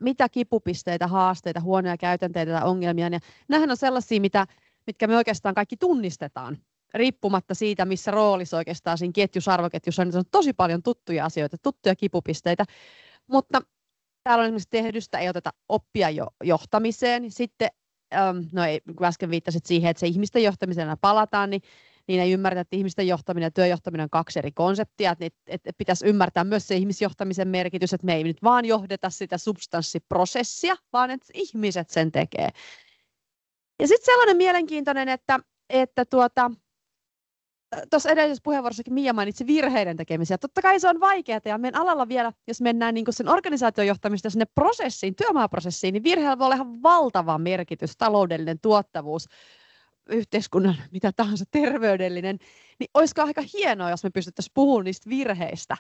mitä kipupisteitä, haasteita, huonoja käytänteitä tai ongelmia. Ja nämähän on sellaisia, mitkä me oikeastaan kaikki tunnistetaan, riippumatta siitä, missä roolissa oikeastaan siinä ketjussa, arvoketjussa on tosi paljon tuttuja asioita, tuttuja kipupisteitä. Mutta täällä on esimerkiksi tehdystä ei oteta oppia johtamiseen. Sitten, kun äsken viittasit siihen, että se ihmisten johtamisena palataan, niin ei ymmärretä, että ihmisten johtaminen ja työjohtaminen on kaksi eri konseptia. Että pitäisi ymmärtää myös se ihmisjohtamisen merkitys, että me ei nyt vaan johdeta sitä substanssiprosessia, vaan että ihmiset sen tekee. Ja sitten sellainen mielenkiintoinen, että tuossa edellisessä puheenvuorossakin Mia mainitsi virheiden tekemisiä. Totta kai se on vaikeaa ja meidän alalla vielä, jos mennään niin kuin sen organisaatiojohtamista sinne prosessiin, työmaaprosessiin, niin virheellä voi olla ihan valtava merkitys, taloudellinen tuottavuus, yhteiskunnan mitä tahansa terveydellinen, niin olisiko aika hienoa, jos me pystyttäisiin puhumaan niistä virheistä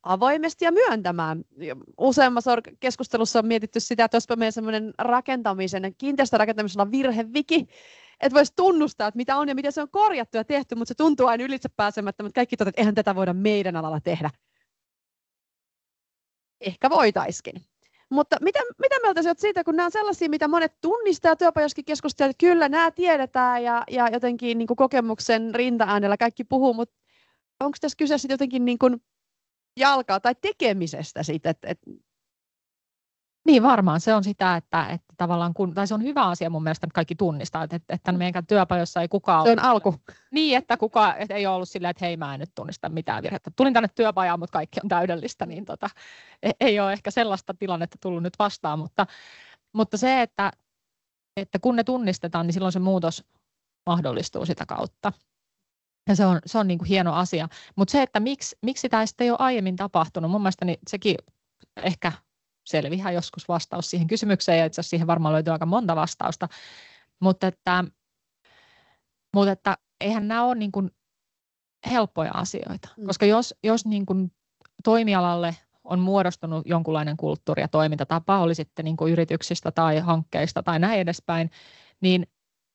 avoimesti ja myöntämään. Useammassa keskustelussa on mietitty sitä, että olisipa meidän semmoinen rakentamisen, kiinteistörakentamisella virheviki, että voisi tunnustaa, että mitä on ja miten se on korjattu ja tehty, mutta se tuntuu aina ylitse pääsemättä, mutta kaikki että eihän tätä voida meidän alalla tehdä. Ehkä voitaisiin. Mutta mitä mieltä olet siitä, kun nämä on sellaisia, mitä monet tunnistaa työpajassakin keskustelevat, että kyllä nämä tiedetään ja jotenkin niin kuin kokemuksen rintaäänellä kaikki puhuu, mutta onko tässä kyse sitten jotenkin niin kuin jalkaa tai tekemisestä siitä, että Niin varmaan se on sitä, että tavallaan tai se on hyvä asia mun mielestä, että kaikki tunnistaa, että meidän työpajoissa ei kukaan Se on alku. Niin, että kukaan ei ollut silleen, että hei mä en nyt tunnista mitään virhettä. Tulin tänne työpajaan, mutta kaikki on täydellistä, niin ei ole ehkä sellaista tilannetta tullut nyt vastaan, mutta se, että kun ne tunnistetaan, niin silloin se muutos mahdollistuu sitä kautta. Ja se on niin kuin hieno asia. Mutta se, että miksi sitä ei sitten ole aiemmin tapahtunut, mun mielestä niin sekin ehkä selviää joskus vastaus siihen kysymykseen, ja itse asiassa siihen varmaan löytyy aika monta vastausta. Mutta että eihän nämä ole niin kuin helppoja asioita, koska jos niin kuin toimialalle on muodostunut jonkunlainen kulttuuri ja toimintatapa, oli sitten niin kuin yrityksistä tai hankkeista tai näin edespäin, niin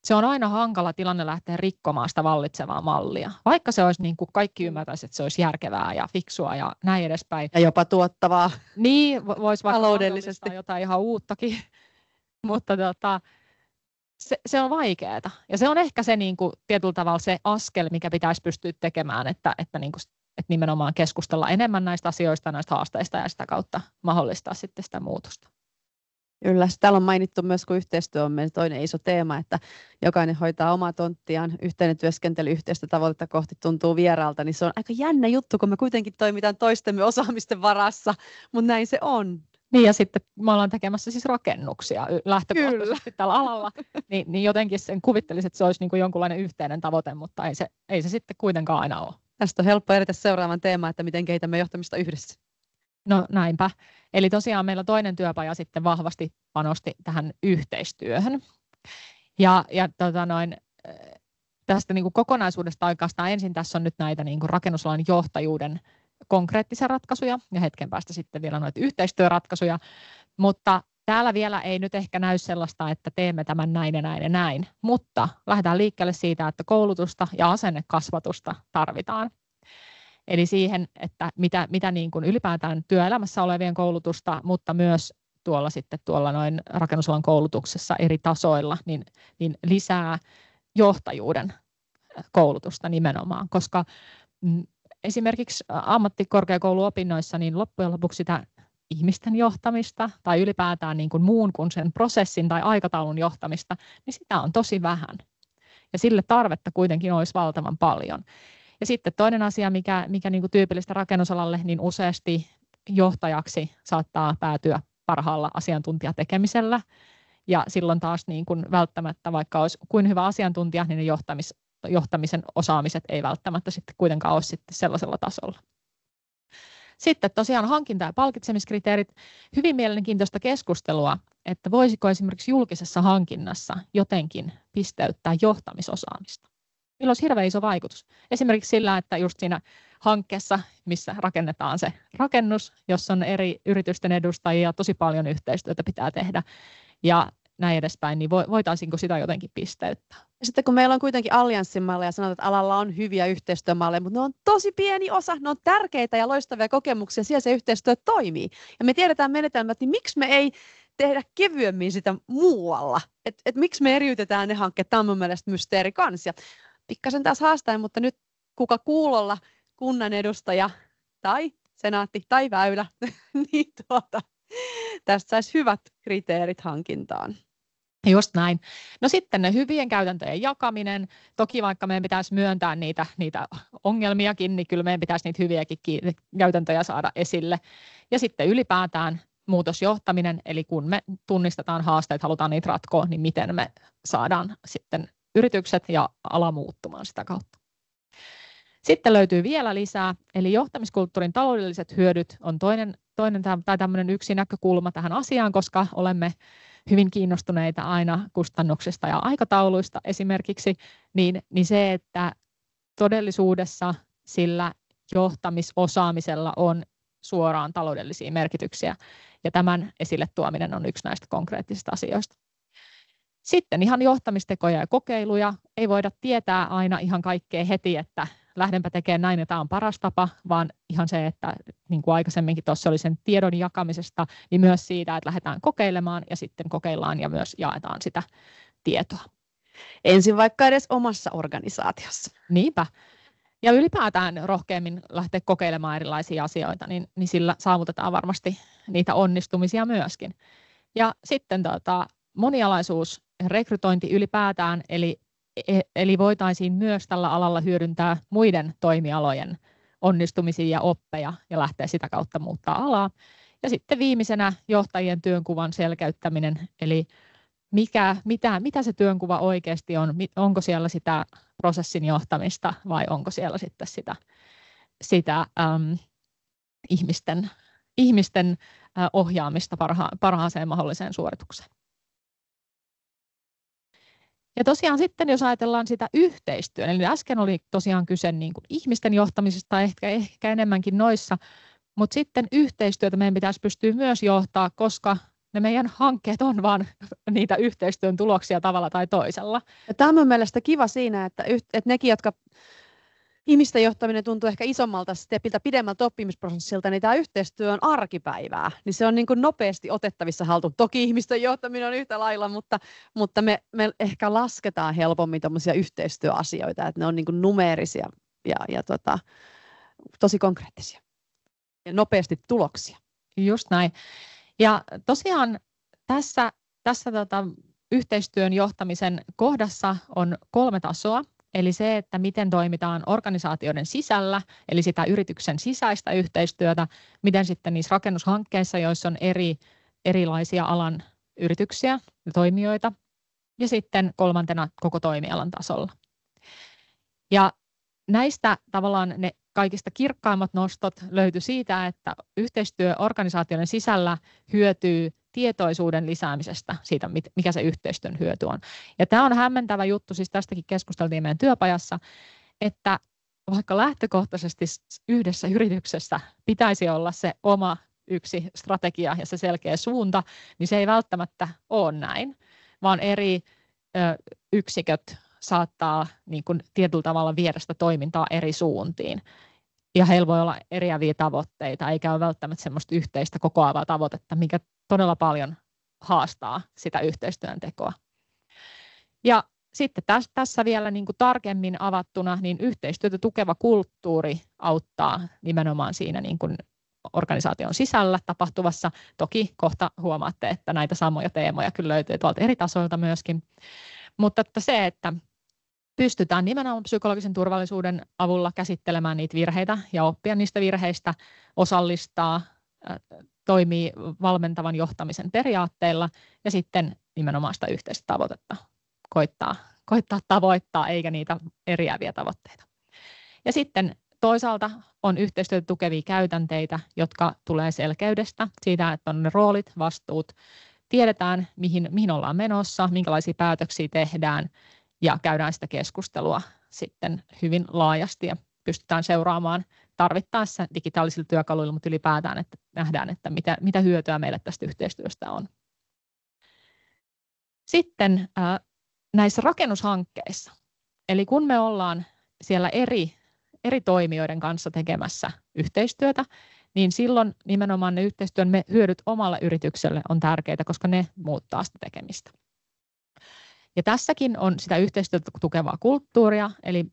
se on aina hankala tilanne lähteä rikkomaan sitä vallitsevaa mallia. Vaikka se olisi niin kuin kaikki ymmärtäisi, että se olisi järkevää ja fiksua ja näin edespäin. Ja jopa tuottavaa. Niin, voisi vaikka taloudellisesti jotain ihan uuttakin, mutta se on vaikeaa. Ja se on ehkä se niin kuin, tietyllä tavalla se askel, mikä pitäisi pystyä tekemään, että nimenomaan keskustella enemmän näistä asioista, näistä haasteista ja sitä kautta mahdollistaa sitten sitä muutosta. Kyllä, täällä on mainittu myös, kun yhteistyö on meidän toinen iso teema, että jokainen hoitaa omaa tonttiaan, yhteinen työskentely yhteistä tavoitetta kohti tuntuu vieraalta, niin se on aika jännä juttu, kun me kuitenkin toimitaan toistemme osaamisten varassa, mutta näin se on. Niin ja sitten me ollaan tekemässä siis rakennuksia lähtökohtaisesti tällä alalla, niin jotenkin sen kuvittelisin, että se olisi niin kuin jonkunlainen yhteinen tavoite, mutta ei se sitten kuitenkaan aina ole. Tästä on helppo edetä seuraavan teemaan, että miten kehitämme johtamista yhdessä. No näinpä. Eli tosiaan meillä toinen työpaja sitten vahvasti panosti tähän yhteistyöhön. Ja tästä niin kuin kokonaisuudesta oikeastaan ensin tässä on nyt näitä niin kuin rakennusalan johtajuuden konkreettisia ratkaisuja ja hetken päästä sitten vielä noita yhteistyöratkaisuja, mutta täällä vielä ei nyt ehkä näy sellaista, että teemme tämän näin ja näin ja näin, mutta lähdetään liikkeelle siitä, että koulutusta ja asennekasvatusta tarvitaan. Eli siihen, että mitä niin kuin ylipäätään työelämässä olevien koulutusta, mutta myös tuolla noin rakennusalan koulutuksessa eri tasoilla, niin lisää johtajuuden koulutusta nimenomaan, koska esimerkiksi ammattikorkeakouluopinnoissa niin loppujen lopuksi sitä ihmisten johtamista tai ylipäätään niin kuin muun kuin sen prosessin tai aikataulun johtamista, niin sitä on tosi vähän. Ja sille tarvetta kuitenkin olisi valtavan paljon. Ja sitten toinen asia, mikä niin kuin tyypillistä rakennusalalle, niin useasti johtajaksi saattaa päätyä parhaalla asiantuntijatekemisellä. Ja silloin taas niin kuin välttämättä, vaikka olisi kuin hyvä asiantuntija, niin ne johtamisen osaamiset ei välttämättä sitten kuitenkaan ole sitten sellaisella tasolla. Sitten tosiaan hankinta- ja palkitsemiskriteerit. Hyvin mielenkiintoista keskustelua, että voisiko esimerkiksi julkisessa hankinnassa jotenkin pisteyttää johtamisosaamista. Niillä olisi hirveän iso vaikutus. Esimerkiksi sillä, että just siinä hankkeessa, missä rakennetaan se rakennus, jossa on eri yritysten edustajia, tosi paljon yhteistyötä pitää tehdä ja näin edespäin, niin voitaisiinko sitä jotenkin pisteyttää? Ja sitten kun meillä on kuitenkin allianssimalleja ja sanotaan, että alalla on hyviä yhteistyömalleja, mutta ne on tosi pieni osa, ne on tärkeitä ja loistavia kokemuksia, siellä se yhteistyö toimii. Ja me tiedetään menetelmät, niin miksi me ei tehdä kevyemmin sitä muualla? Et miksi me eriytetään ne hankkeet? Tämä on mun mielestä mysteeri kans. Ja pikkasen taas haastaen, mutta nyt kuka kuulolla kunnan edustaja tai senaatti tai väylä, niin tästä saisi hyvät kriteerit hankintaan. Just näin. No sitten ne hyvien käytäntöjen jakaminen. Toki vaikka meidän pitäisi myöntää niitä ongelmiakin, niin kyllä meidän pitäisi niitä hyviäkin käytäntöjä saada esille. Ja sitten ylipäätään muutosjohtaminen, eli kun me tunnistetaan haasteet, halutaan niitä ratkoa, niin miten me saadaan sitten yritykset ja ala muuttumaan sitä kautta. Sitten löytyy vielä lisää, eli johtamiskulttuurin taloudelliset hyödyt on toinen tai tämmöinen yksi näkökulma tähän asiaan, koska olemme hyvin kiinnostuneita aina kustannuksista ja aikatauluista esimerkiksi, niin se, että todellisuudessa sillä johtamisosaamisella on suoraan taloudellisia merkityksiä, ja tämän esille tuominen on yksi näistä konkreettisista asioista. Sitten ihan johtamistekoja ja kokeiluja. Ei voida tietää aina ihan kaikkea heti, että lähdenpä tekemään näin ja tämä on paras tapa, vaan ihan se, että niin kuin aikaisemminkin tuossa oli sen tiedon jakamisesta, niin myös siitä, että lähdetään kokeilemaan ja sitten kokeillaan ja myös jaetaan sitä tietoa. Ensin vaikka edes omassa organisaatiossa. Niinpä. ja ylipäätään rohkeammin lähteä kokeilemaan erilaisia asioita, niin sillä saavutetaan varmasti niitä onnistumisia myöskin. Ja sitten monialaisuus, rekrytointi ylipäätään, eli voitaisiin myös tällä alalla hyödyntää muiden toimialojen onnistumisia ja oppeja ja lähteä sitä kautta muuttaa alaa. Ja sitten viimeisenä johtajien työnkuvan selkeyttäminen, eli mitä se työnkuva oikeasti on, onko siellä sitä prosessin johtamista vai onko siellä sitten sitä ihmisten ohjaamista parhaaseen mahdolliseen suoritukseen. Ja tosiaan sitten, jos ajatellaan sitä yhteistyötä, eli äsken oli tosiaan kyse niin kuin ihmisten johtamisesta, ehkä enemmänkin noissa, mutta sitten yhteistyötä meidän pitäisi pystyä myös johtaa, koska ne meidän hankkeet on vaan niitä yhteistyön tuloksia tavalla tai toisella. Ja tämä on mun mielestä kiva siinä, että nekin, jotka ihmisten johtaminen tuntuu ehkä isommalta stepiltä, pidemmältä oppimisprosessilta, niin tämä yhteistyö on arkipäivää. Niin se on niin kuin nopeasti otettavissa haltuun. Toki ihmisten johtaminen on yhtä lailla, mutta me ehkä lasketaan helpommin tuommoisia yhteistyöasioita, että ne on niin kuin numeerisia ja tosi konkreettisia ja nopeasti tuloksia. Just näin. Ja tosiaan tässä yhteistyön johtamisen kohdassa on 3 tasoa. Eli se, että miten toimitaan organisaatioiden sisällä, eli sitä yrityksen sisäistä yhteistyötä, miten sitten niissä rakennushankkeissa, joissa on erilaisia alan yrityksiä ja toimijoita, ja sitten 3. koko toimialan tasolla. Ja näistä tavallaan ne kaikista kirkkaimmat nostot löytyi siitä, että yhteistyö organisaatioiden sisällä hyötyy tietoisuuden lisäämisestä siitä, mikä se yhteistyön hyöty on. Ja tämä on hämmentävä juttu, siis tästäkin keskusteltiin meidän työpajassa, että vaikka lähtökohtaisesti yhdessä yrityksessä pitäisi olla se oma yksi strategia ja se selkeä suunta, niin se ei välttämättä ole näin, vaan eri yksiköt saattaa niin kuin tietyllä tavalla viedä sitä toimintaa eri suuntiin. Ja heillä voi olla eriäviä tavoitteita, eikä ole välttämättä semmoista yhteistä kokoavaa tavoitetta, mikä todella paljon haastaa sitä yhteistyön tekoa. Ja sitten tässä vielä niin kuin tarkemmin avattuna, niin yhteistyötä tukeva kulttuuri auttaa nimenomaan siinä niin kuin organisaation sisällä tapahtuvassa. Toki kohta huomaatte, että näitä samoja teemoja kyllä löytyy tuolta eri tasoilta myöskin. Mutta että se, että pystytään nimenomaan psykologisen turvallisuuden avulla käsittelemään niitä virheitä ja oppia niistä virheistä, osallistaa, toimii valmentavan johtamisen periaatteilla ja sitten nimenomaan sitä yhteistä tavoitetta koittaa tavoittaa eikä niitä eriäviä tavoitteita. Ja sitten toisaalta on yhteistyötä tukevia käytänteitä, jotka tulee selkeydestä siitä, että on ne roolit, vastuut, tiedetään mihin ollaan menossa, minkälaisia päätöksiä tehdään ja käydään sitä keskustelua sitten hyvin laajasti ja pystytään seuraamaan tarvittaessa digitaalisilla työkaluilla, mutta ylipäätään, että nähdään, että mitä hyötyä meille tästä yhteistyöstä on. Sitten näissä rakennushankkeissa, eli kun me ollaan siellä eri toimijoiden kanssa tekemässä yhteistyötä, niin silloin nimenomaan ne yhteistyön hyödyt omalle yritykselle on tärkeitä, koska ne muuttaa sitä tekemistä. Ja tässäkin on sitä yhteistyötä tukevaa kulttuuria, eli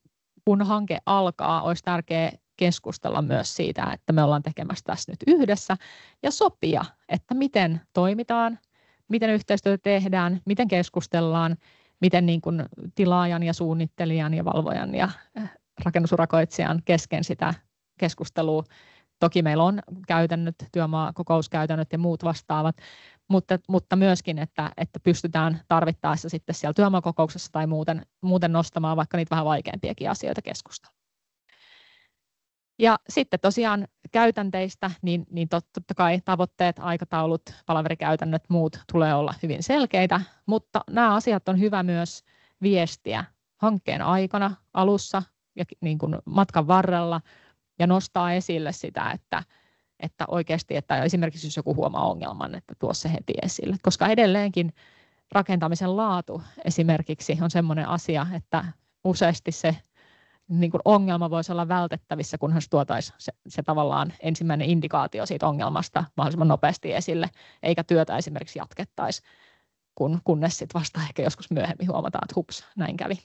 kun hanke alkaa, olisi tärkeää keskustella myös siitä, että me ollaan tekemässä tässä nyt yhdessä ja sopia, että miten toimitaan, miten yhteistyötä tehdään, miten keskustellaan, miten niin kuin tilaajan ja suunnittelijan ja valvojan ja rakennusurakoitsijan kesken sitä keskustelua. Toki meillä on käytännöt, työmaakokouskäytännöt ja muut vastaavat, mutta myöskin, että pystytään tarvittaessa sitten siellä työmaakokouksessa tai muuten nostamaan vaikka niitä vähän vaikeampiakin asioita keskustelua. Ja sitten tosiaan käytänteistä, niin totta kai tavoitteet, aikataulut, palaverikäytännöt, muut tulee olla hyvin selkeitä, mutta nämä asiat on hyvä myös viestiä hankkeen aikana, alussa ja niin kuin matkan varrella ja nostaa esille sitä, että oikeasti, että esimerkiksi jos joku huomaa ongelman, että tuo se heti esille, koska edelleenkin rakentamisen laatu esimerkiksi on sellainen asia, että useasti se niin kuin ongelma voisi olla vältettävissä, kunhan se tuotaisiin se tavallaan ensimmäinen indikaatio siitä ongelmasta mahdollisimman nopeasti esille, eikä työtä esimerkiksi jatkettaisi, kunnes sitten vasta ehkä joskus myöhemmin huomataan, että hups, näin kävi.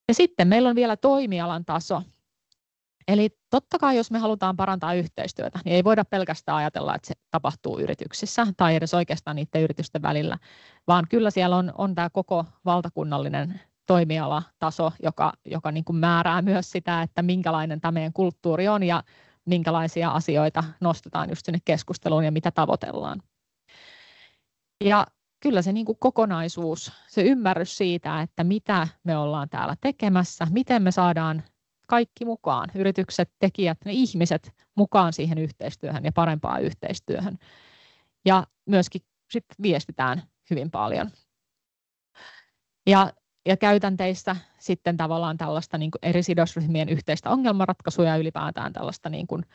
Ja sitten meillä on vielä toimialan taso. Eli totta kai, jos me halutaan parantaa yhteistyötä, niin ei voida pelkästään ajatella, että se tapahtuu yrityksissä tai edes oikeastaan niiden yritysten välillä, vaan kyllä siellä on tämä koko valtakunnallinen toimialataso, joka niin kuin määrää myös sitä, että minkälainen tämä meidän kulttuuri on ja minkälaisia asioita nostetaan just sinne keskusteluun ja mitä tavoitellaan. Ja kyllä se niin kuin kokonaisuus, se ymmärrys siitä, että mitä me ollaan täällä tekemässä, miten me saadaan kaikki mukaan, yritykset, tekijät, ne ihmiset mukaan siihen yhteistyöhön ja parempaan yhteistyöhön. Ja myöskin sit viestitään hyvin paljon. Ja käytänteissä sitten tavallaan tällaista niin kuin eri sidosryhmien yhteistä ongelmanratkaisua ja ylipäätään tällaista niin kuin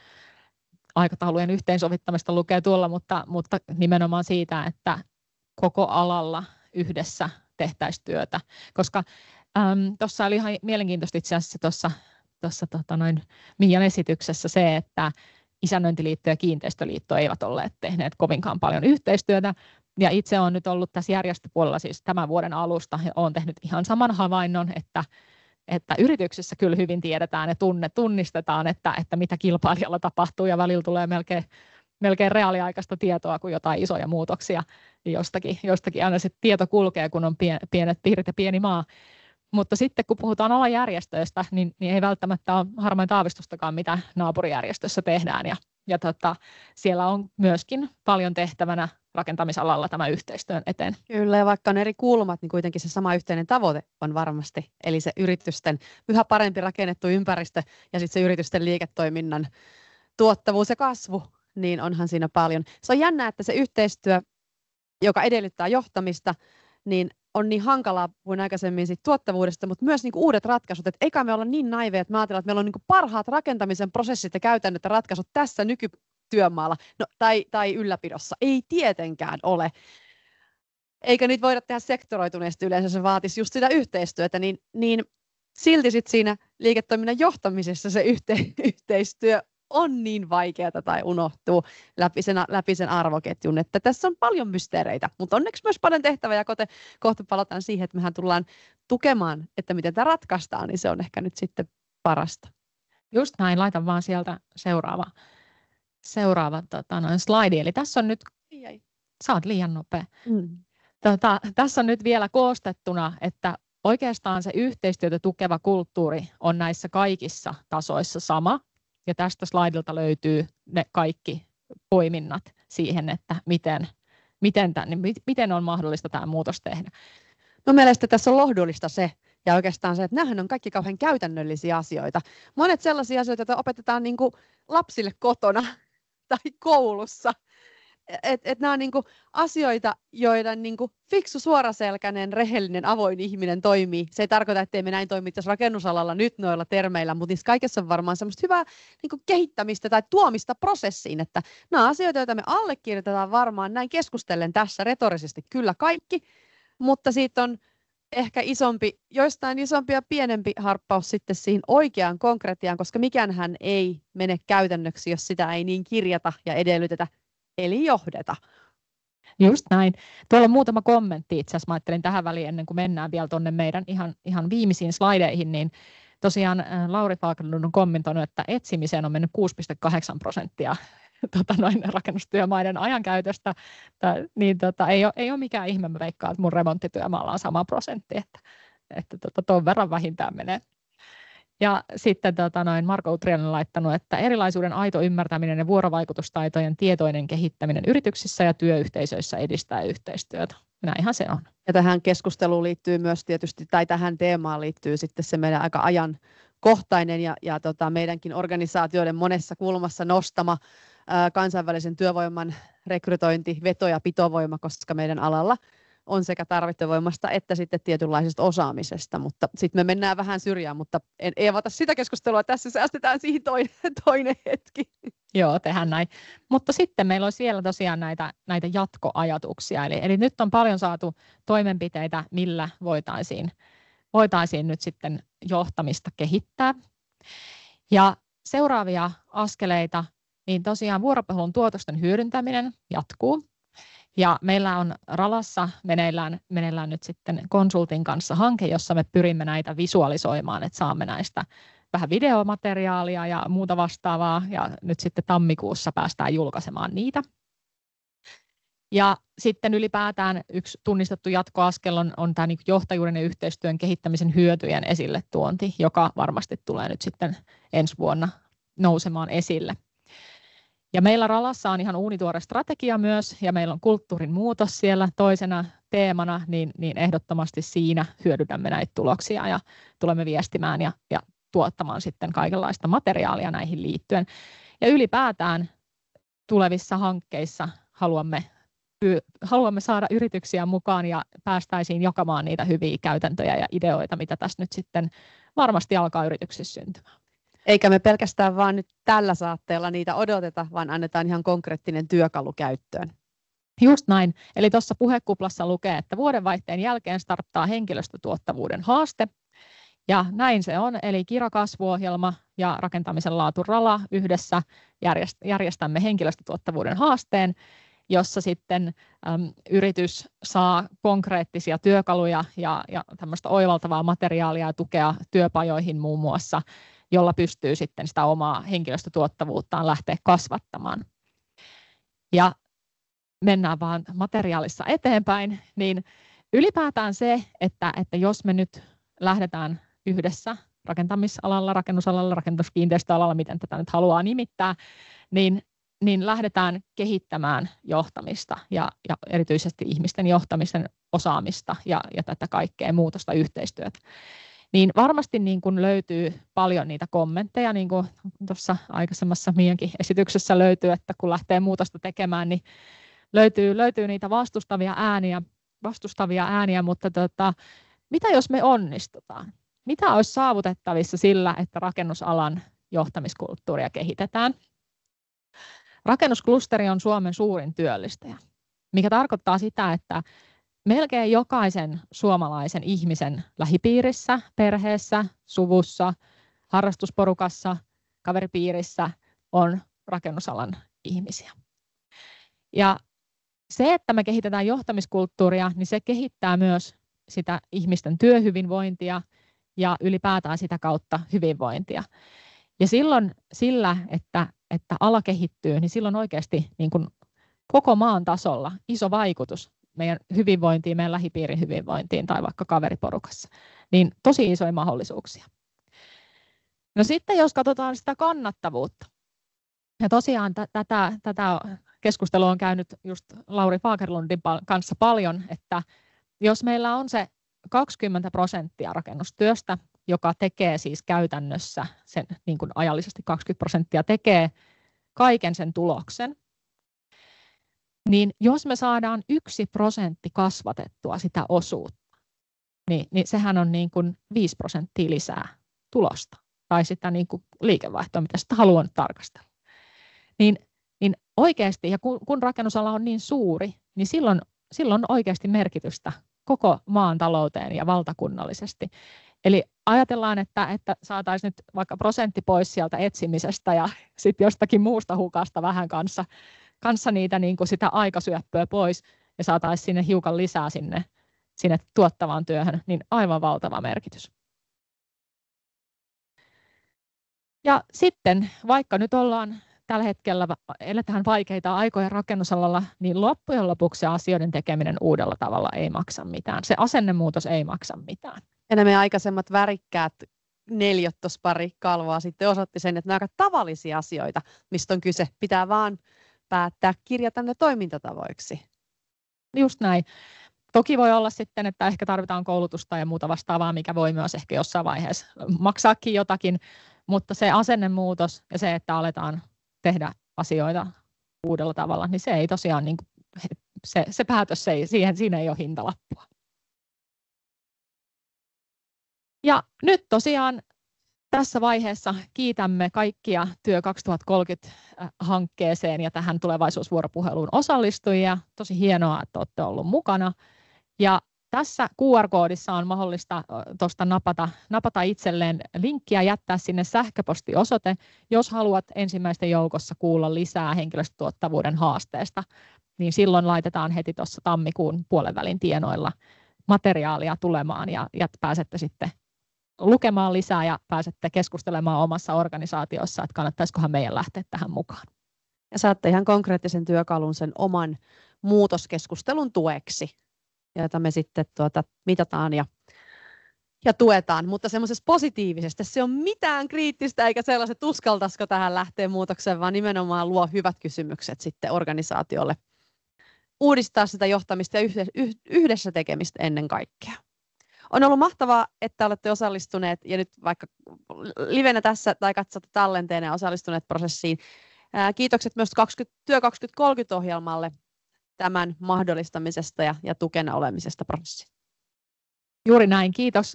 aikataulujen yhteensovittamista lukee tuolla, mutta nimenomaan siitä, että koko alalla yhdessä tehtäisiin työtä. Koska tuossa oli ihan mielenkiintoista itse asiassa tuossa Miian esityksessä se, että Isännöintiliitto ja Kiinteistöliitto eivät olleet tehneet kovinkaan paljon yhteistyötä. Ja itse olen nyt ollut tässä järjestöpuolella siis tämän vuoden alusta ja olen tehnyt ihan saman havainnon, että yrityksissä kyllä hyvin tiedetään ja tunnistetaan, että mitä kilpailijalla tapahtuu ja välillä tulee melkein reaaliaikaista tietoa, kuin jotain isoja muutoksia. Jostakin aina se tieto kulkee, kun on pienet piirit ja pieni maa. Mutta sitten kun puhutaan alajärjestöistä, niin ei välttämättä ole harmainta aavistustakaan, mitä naapurijärjestössä tehdään. Ja siellä on myöskin paljon tehtävänä rakentamisalalla tämä yhteistyön eteen. Kyllä, ja vaikka on eri kulmat, niin kuitenkin se sama yhteinen tavoite on varmasti. Eli se yritysten yhä parempi rakennettu ympäristö ja sitten se yritysten liiketoiminnan tuottavuus ja kasvu, niin onhan siinä paljon. Se on jännä, että se yhteistyö, joka edellyttää johtamista, niin on niin hankalaa kuin aikaisemmin siitä tuottavuudesta, mutta myös niinku uudet ratkaisut. Et eikä me olla niin naiveja, että me ajatellaan, että meillä on niinku parhaat rakentamisen prosessit ja käytännöt ja ratkaisut tässä nykytyömaalla tai ylläpidossa. Ei tietenkään ole. Eikä niitä voida tehdä sektoroituneesti, yleensä se vaatisi just sitä yhteistyötä, niin silti sit siinä liiketoiminnan johtamisessa se yhteistyö on niin vaikeaa tai unohtuu läpi sen arvoketjun, että tässä on paljon mysteereitä, mutta onneksi myös paljon tehtävää ja kohta palataan siihen, että mehän tullaan tukemaan, että miten tämä ratkaistaan, niin se on ehkä nyt sitten parasta. Just näin, laitan vaan sieltä seuraava slaidi, eli tässä on nyt, sä oot liian nopea. Tässä on nyt vielä koostettuna, että oikeastaan se yhteistyötä tukeva kulttuuri on näissä kaikissa tasoissa sama. Ja tästä slaidilta löytyy ne kaikki poiminnat siihen, että miten on mahdollista tämä muutos tehdä. No mielestäni tässä on lohdullista se, ja oikeastaan se, että nämähän on kaikki kauhean käytännöllisiä asioita. Monet sellaisia asioita, joita opetetaan niin kuin lapsille kotona tai koulussa. Nämä on niin kuin asioita, joiden niin kuin fiksu, suoraselkäinen, rehellinen, avoin ihminen toimii. Se ei tarkoita, että me näin toimittaisi rakennusalalla nyt noilla termeillä, mutta niissä kaikessa on varmaan semmoista hyvää niin kuin kehittämistä tai tuomista prosessiin, että nämä asioita, joita me allekirjoitetaan varmaan näin keskustellen tässä retorisesti kyllä kaikki, mutta siitä on ehkä joistain isompi ja pienempi harppaus sitten siihen oikeaan konkretiaan, koska mikäänhän ei mene käytännöksi, jos sitä ei niin kirjata ja edellytetä. Eli johdeta. Just näin. Tuolla on muutama kommentti itse asiassa. Mä ajattelin tähän väliin ennen kuin mennään vielä tuonne meidän ihan viimeisiin slaideihin, niin tosiaan Lauri Falkenlund on kommentoinut, että etsimiseen on mennyt 6,8% rakennustyömaiden ajankäytöstä. Niin ei ole mikään ihme, mä veikkaan, että mun remonttityömaalla on sama prosentti, että ton verran vähintään menee. Ja sitten Marko Utrianen on laittanut, että erilaisuuden aito ymmärtäminen ja vuorovaikutustaitojen tietoinen kehittäminen yrityksissä ja työyhteisöissä edistää yhteistyötä. Näinhän se on. Ja tähän keskusteluun liittyy myös tietysti, tai tähän teemaan liittyy sitten se meidän aika ajankohtainen ja meidänkin organisaatioiden monessa kulmassa nostama kansainvälisen työvoiman rekrytointi, veto- ja pitovoima, koska meidän alalla on sekä tarvittavoimasta että sitten tietynlaisesta osaamisesta, mutta sitten me mennään vähän syrjään, mutta ei avata sitä keskustelua, tässä säästetään siihen toinen hetki. Joo, tehdään näin. Mutta sitten meillä olisi vielä tosiaan näitä jatkoajatuksia, eli nyt on paljon saatu toimenpiteitä, millä voitaisiin nyt sitten johtamista kehittää. Ja seuraavia askeleita, niin tosiaan vuoropuhelun tuotosten hyödyntäminen jatkuu. Ja meillä on Ralassa meneillään nyt sitten konsultin kanssa hanke, jossa me pyrimme näitä visualisoimaan, että saamme näistä vähän videomateriaalia ja muuta vastaavaa, ja nyt sitten tammikuussa päästään julkaisemaan niitä. Ja sitten ylipäätään yksi tunnistettu jatkoaskel on tämä johtajuuden ja yhteistyön kehittämisen hyötyjen esille tuonti, joka varmasti tulee nyt sitten ensi vuonna nousemaan esille. Ja meillä Ralassa on ihan uunituore strategia myös, ja meillä on kulttuurin muutos siellä toisena teemana, niin ehdottomasti siinä hyödynnämme näitä tuloksia ja tulemme viestimään ja tuottamaan sitten kaikenlaista materiaalia näihin liittyen. Ja ylipäätään tulevissa hankkeissa haluamme saada yrityksiä mukaan ja päästäisiin jakamaan niitä hyviä käytäntöjä ja ideoita, mitä tässä nyt sitten varmasti alkaa yrityksissä syntymään. Eikä me pelkästään vaan nyt tällä saatteella niitä odoteta, vaan annetaan ihan konkreettinen työkalu käyttöön. Just näin. Eli tuossa puhekuplassa lukee, että vuodenvaihteen jälkeen starttaa henkilöstötuottavuuden haaste. Ja näin se on. Eli Kira-kasvuohjelma ja rakentamisen laatu Rala yhdessä järjestämme henkilöstötuottavuuden haasteen, jossa sitten yritys saa konkreettisia työkaluja ja tämmöistä oivaltavaa materiaalia ja tukea työpajoihin muun muassa, jolla pystyy sitten sitä omaa henkilöstötuottavuuttaan lähteä kasvattamaan. Ja mennään vaan materiaalissa eteenpäin, niin ylipäätään se, että jos me nyt lähdetään yhdessä rakentamisalalla, rakennusalalla, rakennuskiinteistöalalla, miten tätä nyt haluaa nimittää, niin lähdetään kehittämään johtamista ja erityisesti ihmisten johtamisen osaamista ja tätä kaikkea muutosta yhteistyötä. Niin varmasti niin kun löytyy paljon niitä kommentteja, niin kuin tuossa aikaisemmassa meidänkin esityksessä löytyy, että kun lähtee muutosta tekemään, niin löytyy niitä vastustavia ääniä, mutta mitä jos me onnistutaan? Mitä olisi saavutettavissa sillä, että rakennusalan johtamiskulttuuria kehitetään? Rakennusklusteri on Suomen suurin työllistäjä, mikä tarkoittaa sitä, että melkein jokaisen suomalaisen ihmisen lähipiirissä, perheessä, suvussa, harrastusporukassa, kaveripiirissä on rakennusalan ihmisiä. Ja se, että me kehitetään johtamiskulttuuria, niin se kehittää myös sitä ihmisten työhyvinvointia ja ylipäätään sitä kautta hyvinvointia. Ja silloin sillä, että ala kehittyy, niin silloin oikeasti niin kuin koko maan tasolla iso vaikutus meidän hyvinvointiin, meidän lähipiirin hyvinvointiin tai vaikka kaveriporukassa, niin tosi isoja mahdollisuuksia. No sitten jos katsotaan sitä kannattavuutta, ja tosiaan tätä keskustelua on käynyt just Lauri Fagerlundin kanssa paljon, että jos meillä on se 20% rakennustyöstä, joka tekee siis käytännössä sen niin kuin ajallisesti 20% tekee kaiken sen tuloksen, niin jos me saadaan 1% kasvatettua sitä osuutta, niin sehän on niin kuin 5% lisää tulosta tai sitä niin kuin liikevaihtoa, mitä sitä haluan tarkastella. Niin oikeasti, ja kun rakennusala on niin suuri, niin silloin on oikeasti merkitystä koko maan talouteen ja valtakunnallisesti. Eli ajatellaan, että saataisiin nyt vaikka prosentti pois sieltä etsimisestä ja sitten jostakin muusta hukasta vähän kanssa niitä niin kuin sitä aikasyöppöä pois ja saataisiin sinne hiukan lisää sinne tuottavaan työhön, niin aivan valtava merkitys. Ja sitten vaikka nyt tällä hetkellä eletään vaikeita aikoja rakennusalalla, niin loppujen lopuksi asioiden tekeminen uudella tavalla ei maksa mitään. Se asennemuutos ei maksa mitään. Ja nämä aikaisemmat värikkäät neliöt tuossa pari kalvoa sitten osoitti sen, että nämä aika tavallisia asioita, mistä on kyse. Pitää vaan päättää kirjata ne toimintatavoiksi. Just näin. Toki voi olla sitten, että ehkä tarvitaan koulutusta ja muuta vastaavaa, mikä voi myös ehkä jossain vaiheessa maksaakin jotakin, mutta se asennemuutos ja se, että aletaan tehdä asioita uudella tavalla, niin se ei tosiaan, niin kuin, se päätös, siinä ei ole hintalappua. Ja nyt tosiaan tässä vaiheessa kiitämme kaikkia Työ 2030-hankkeeseen ja tähän tulevaisuusvuoropuheluun osallistujia. Tosi hienoa, että olette olleet mukana. Ja tässä QR-koodissa on mahdollista tuosta napata itselleen linkkiä, jättää sinne sähköpostiosoite, jos haluat ensimmäisten joukossa kuulla lisää henkilöstötuottavuuden haasteesta, niin silloin laitetaan heti tuossa tammikuun puolenvälin tienoilla materiaalia tulemaan ja pääsette sitten lukemaan lisää ja pääsette keskustelemaan omassa organisaatiossa, että kannattaisikohan meidän lähteä tähän mukaan. Ja saatte ihan konkreettisen työkalun sen oman muutoskeskustelun tueksi, jota me sitten mitataan ja tuetaan, mutta semmoisessa positiivisessa, se on mitään kriittistä eikä sellaiset uskaltaisiko tähän lähteä muutokseen, vaan nimenomaan luo hyvät kysymykset sitten organisaatiolle. Uudistaa sitä johtamista ja yhdessä tekemistä ennen kaikkea. On ollut mahtavaa, että olette osallistuneet ja nyt vaikka livenä tässä tai katsotte tallenteena ja osallistuneet prosessiin. Kiitokset myös Työ 2030-ohjelmalle tämän mahdollistamisesta ja tukena olemisesta prosessiin. Juuri näin.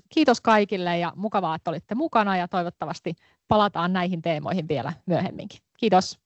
Kiitos kaikille ja mukavaa, että olitte mukana ja toivottavasti palataan näihin teemoihin vielä myöhemminkin. Kiitos.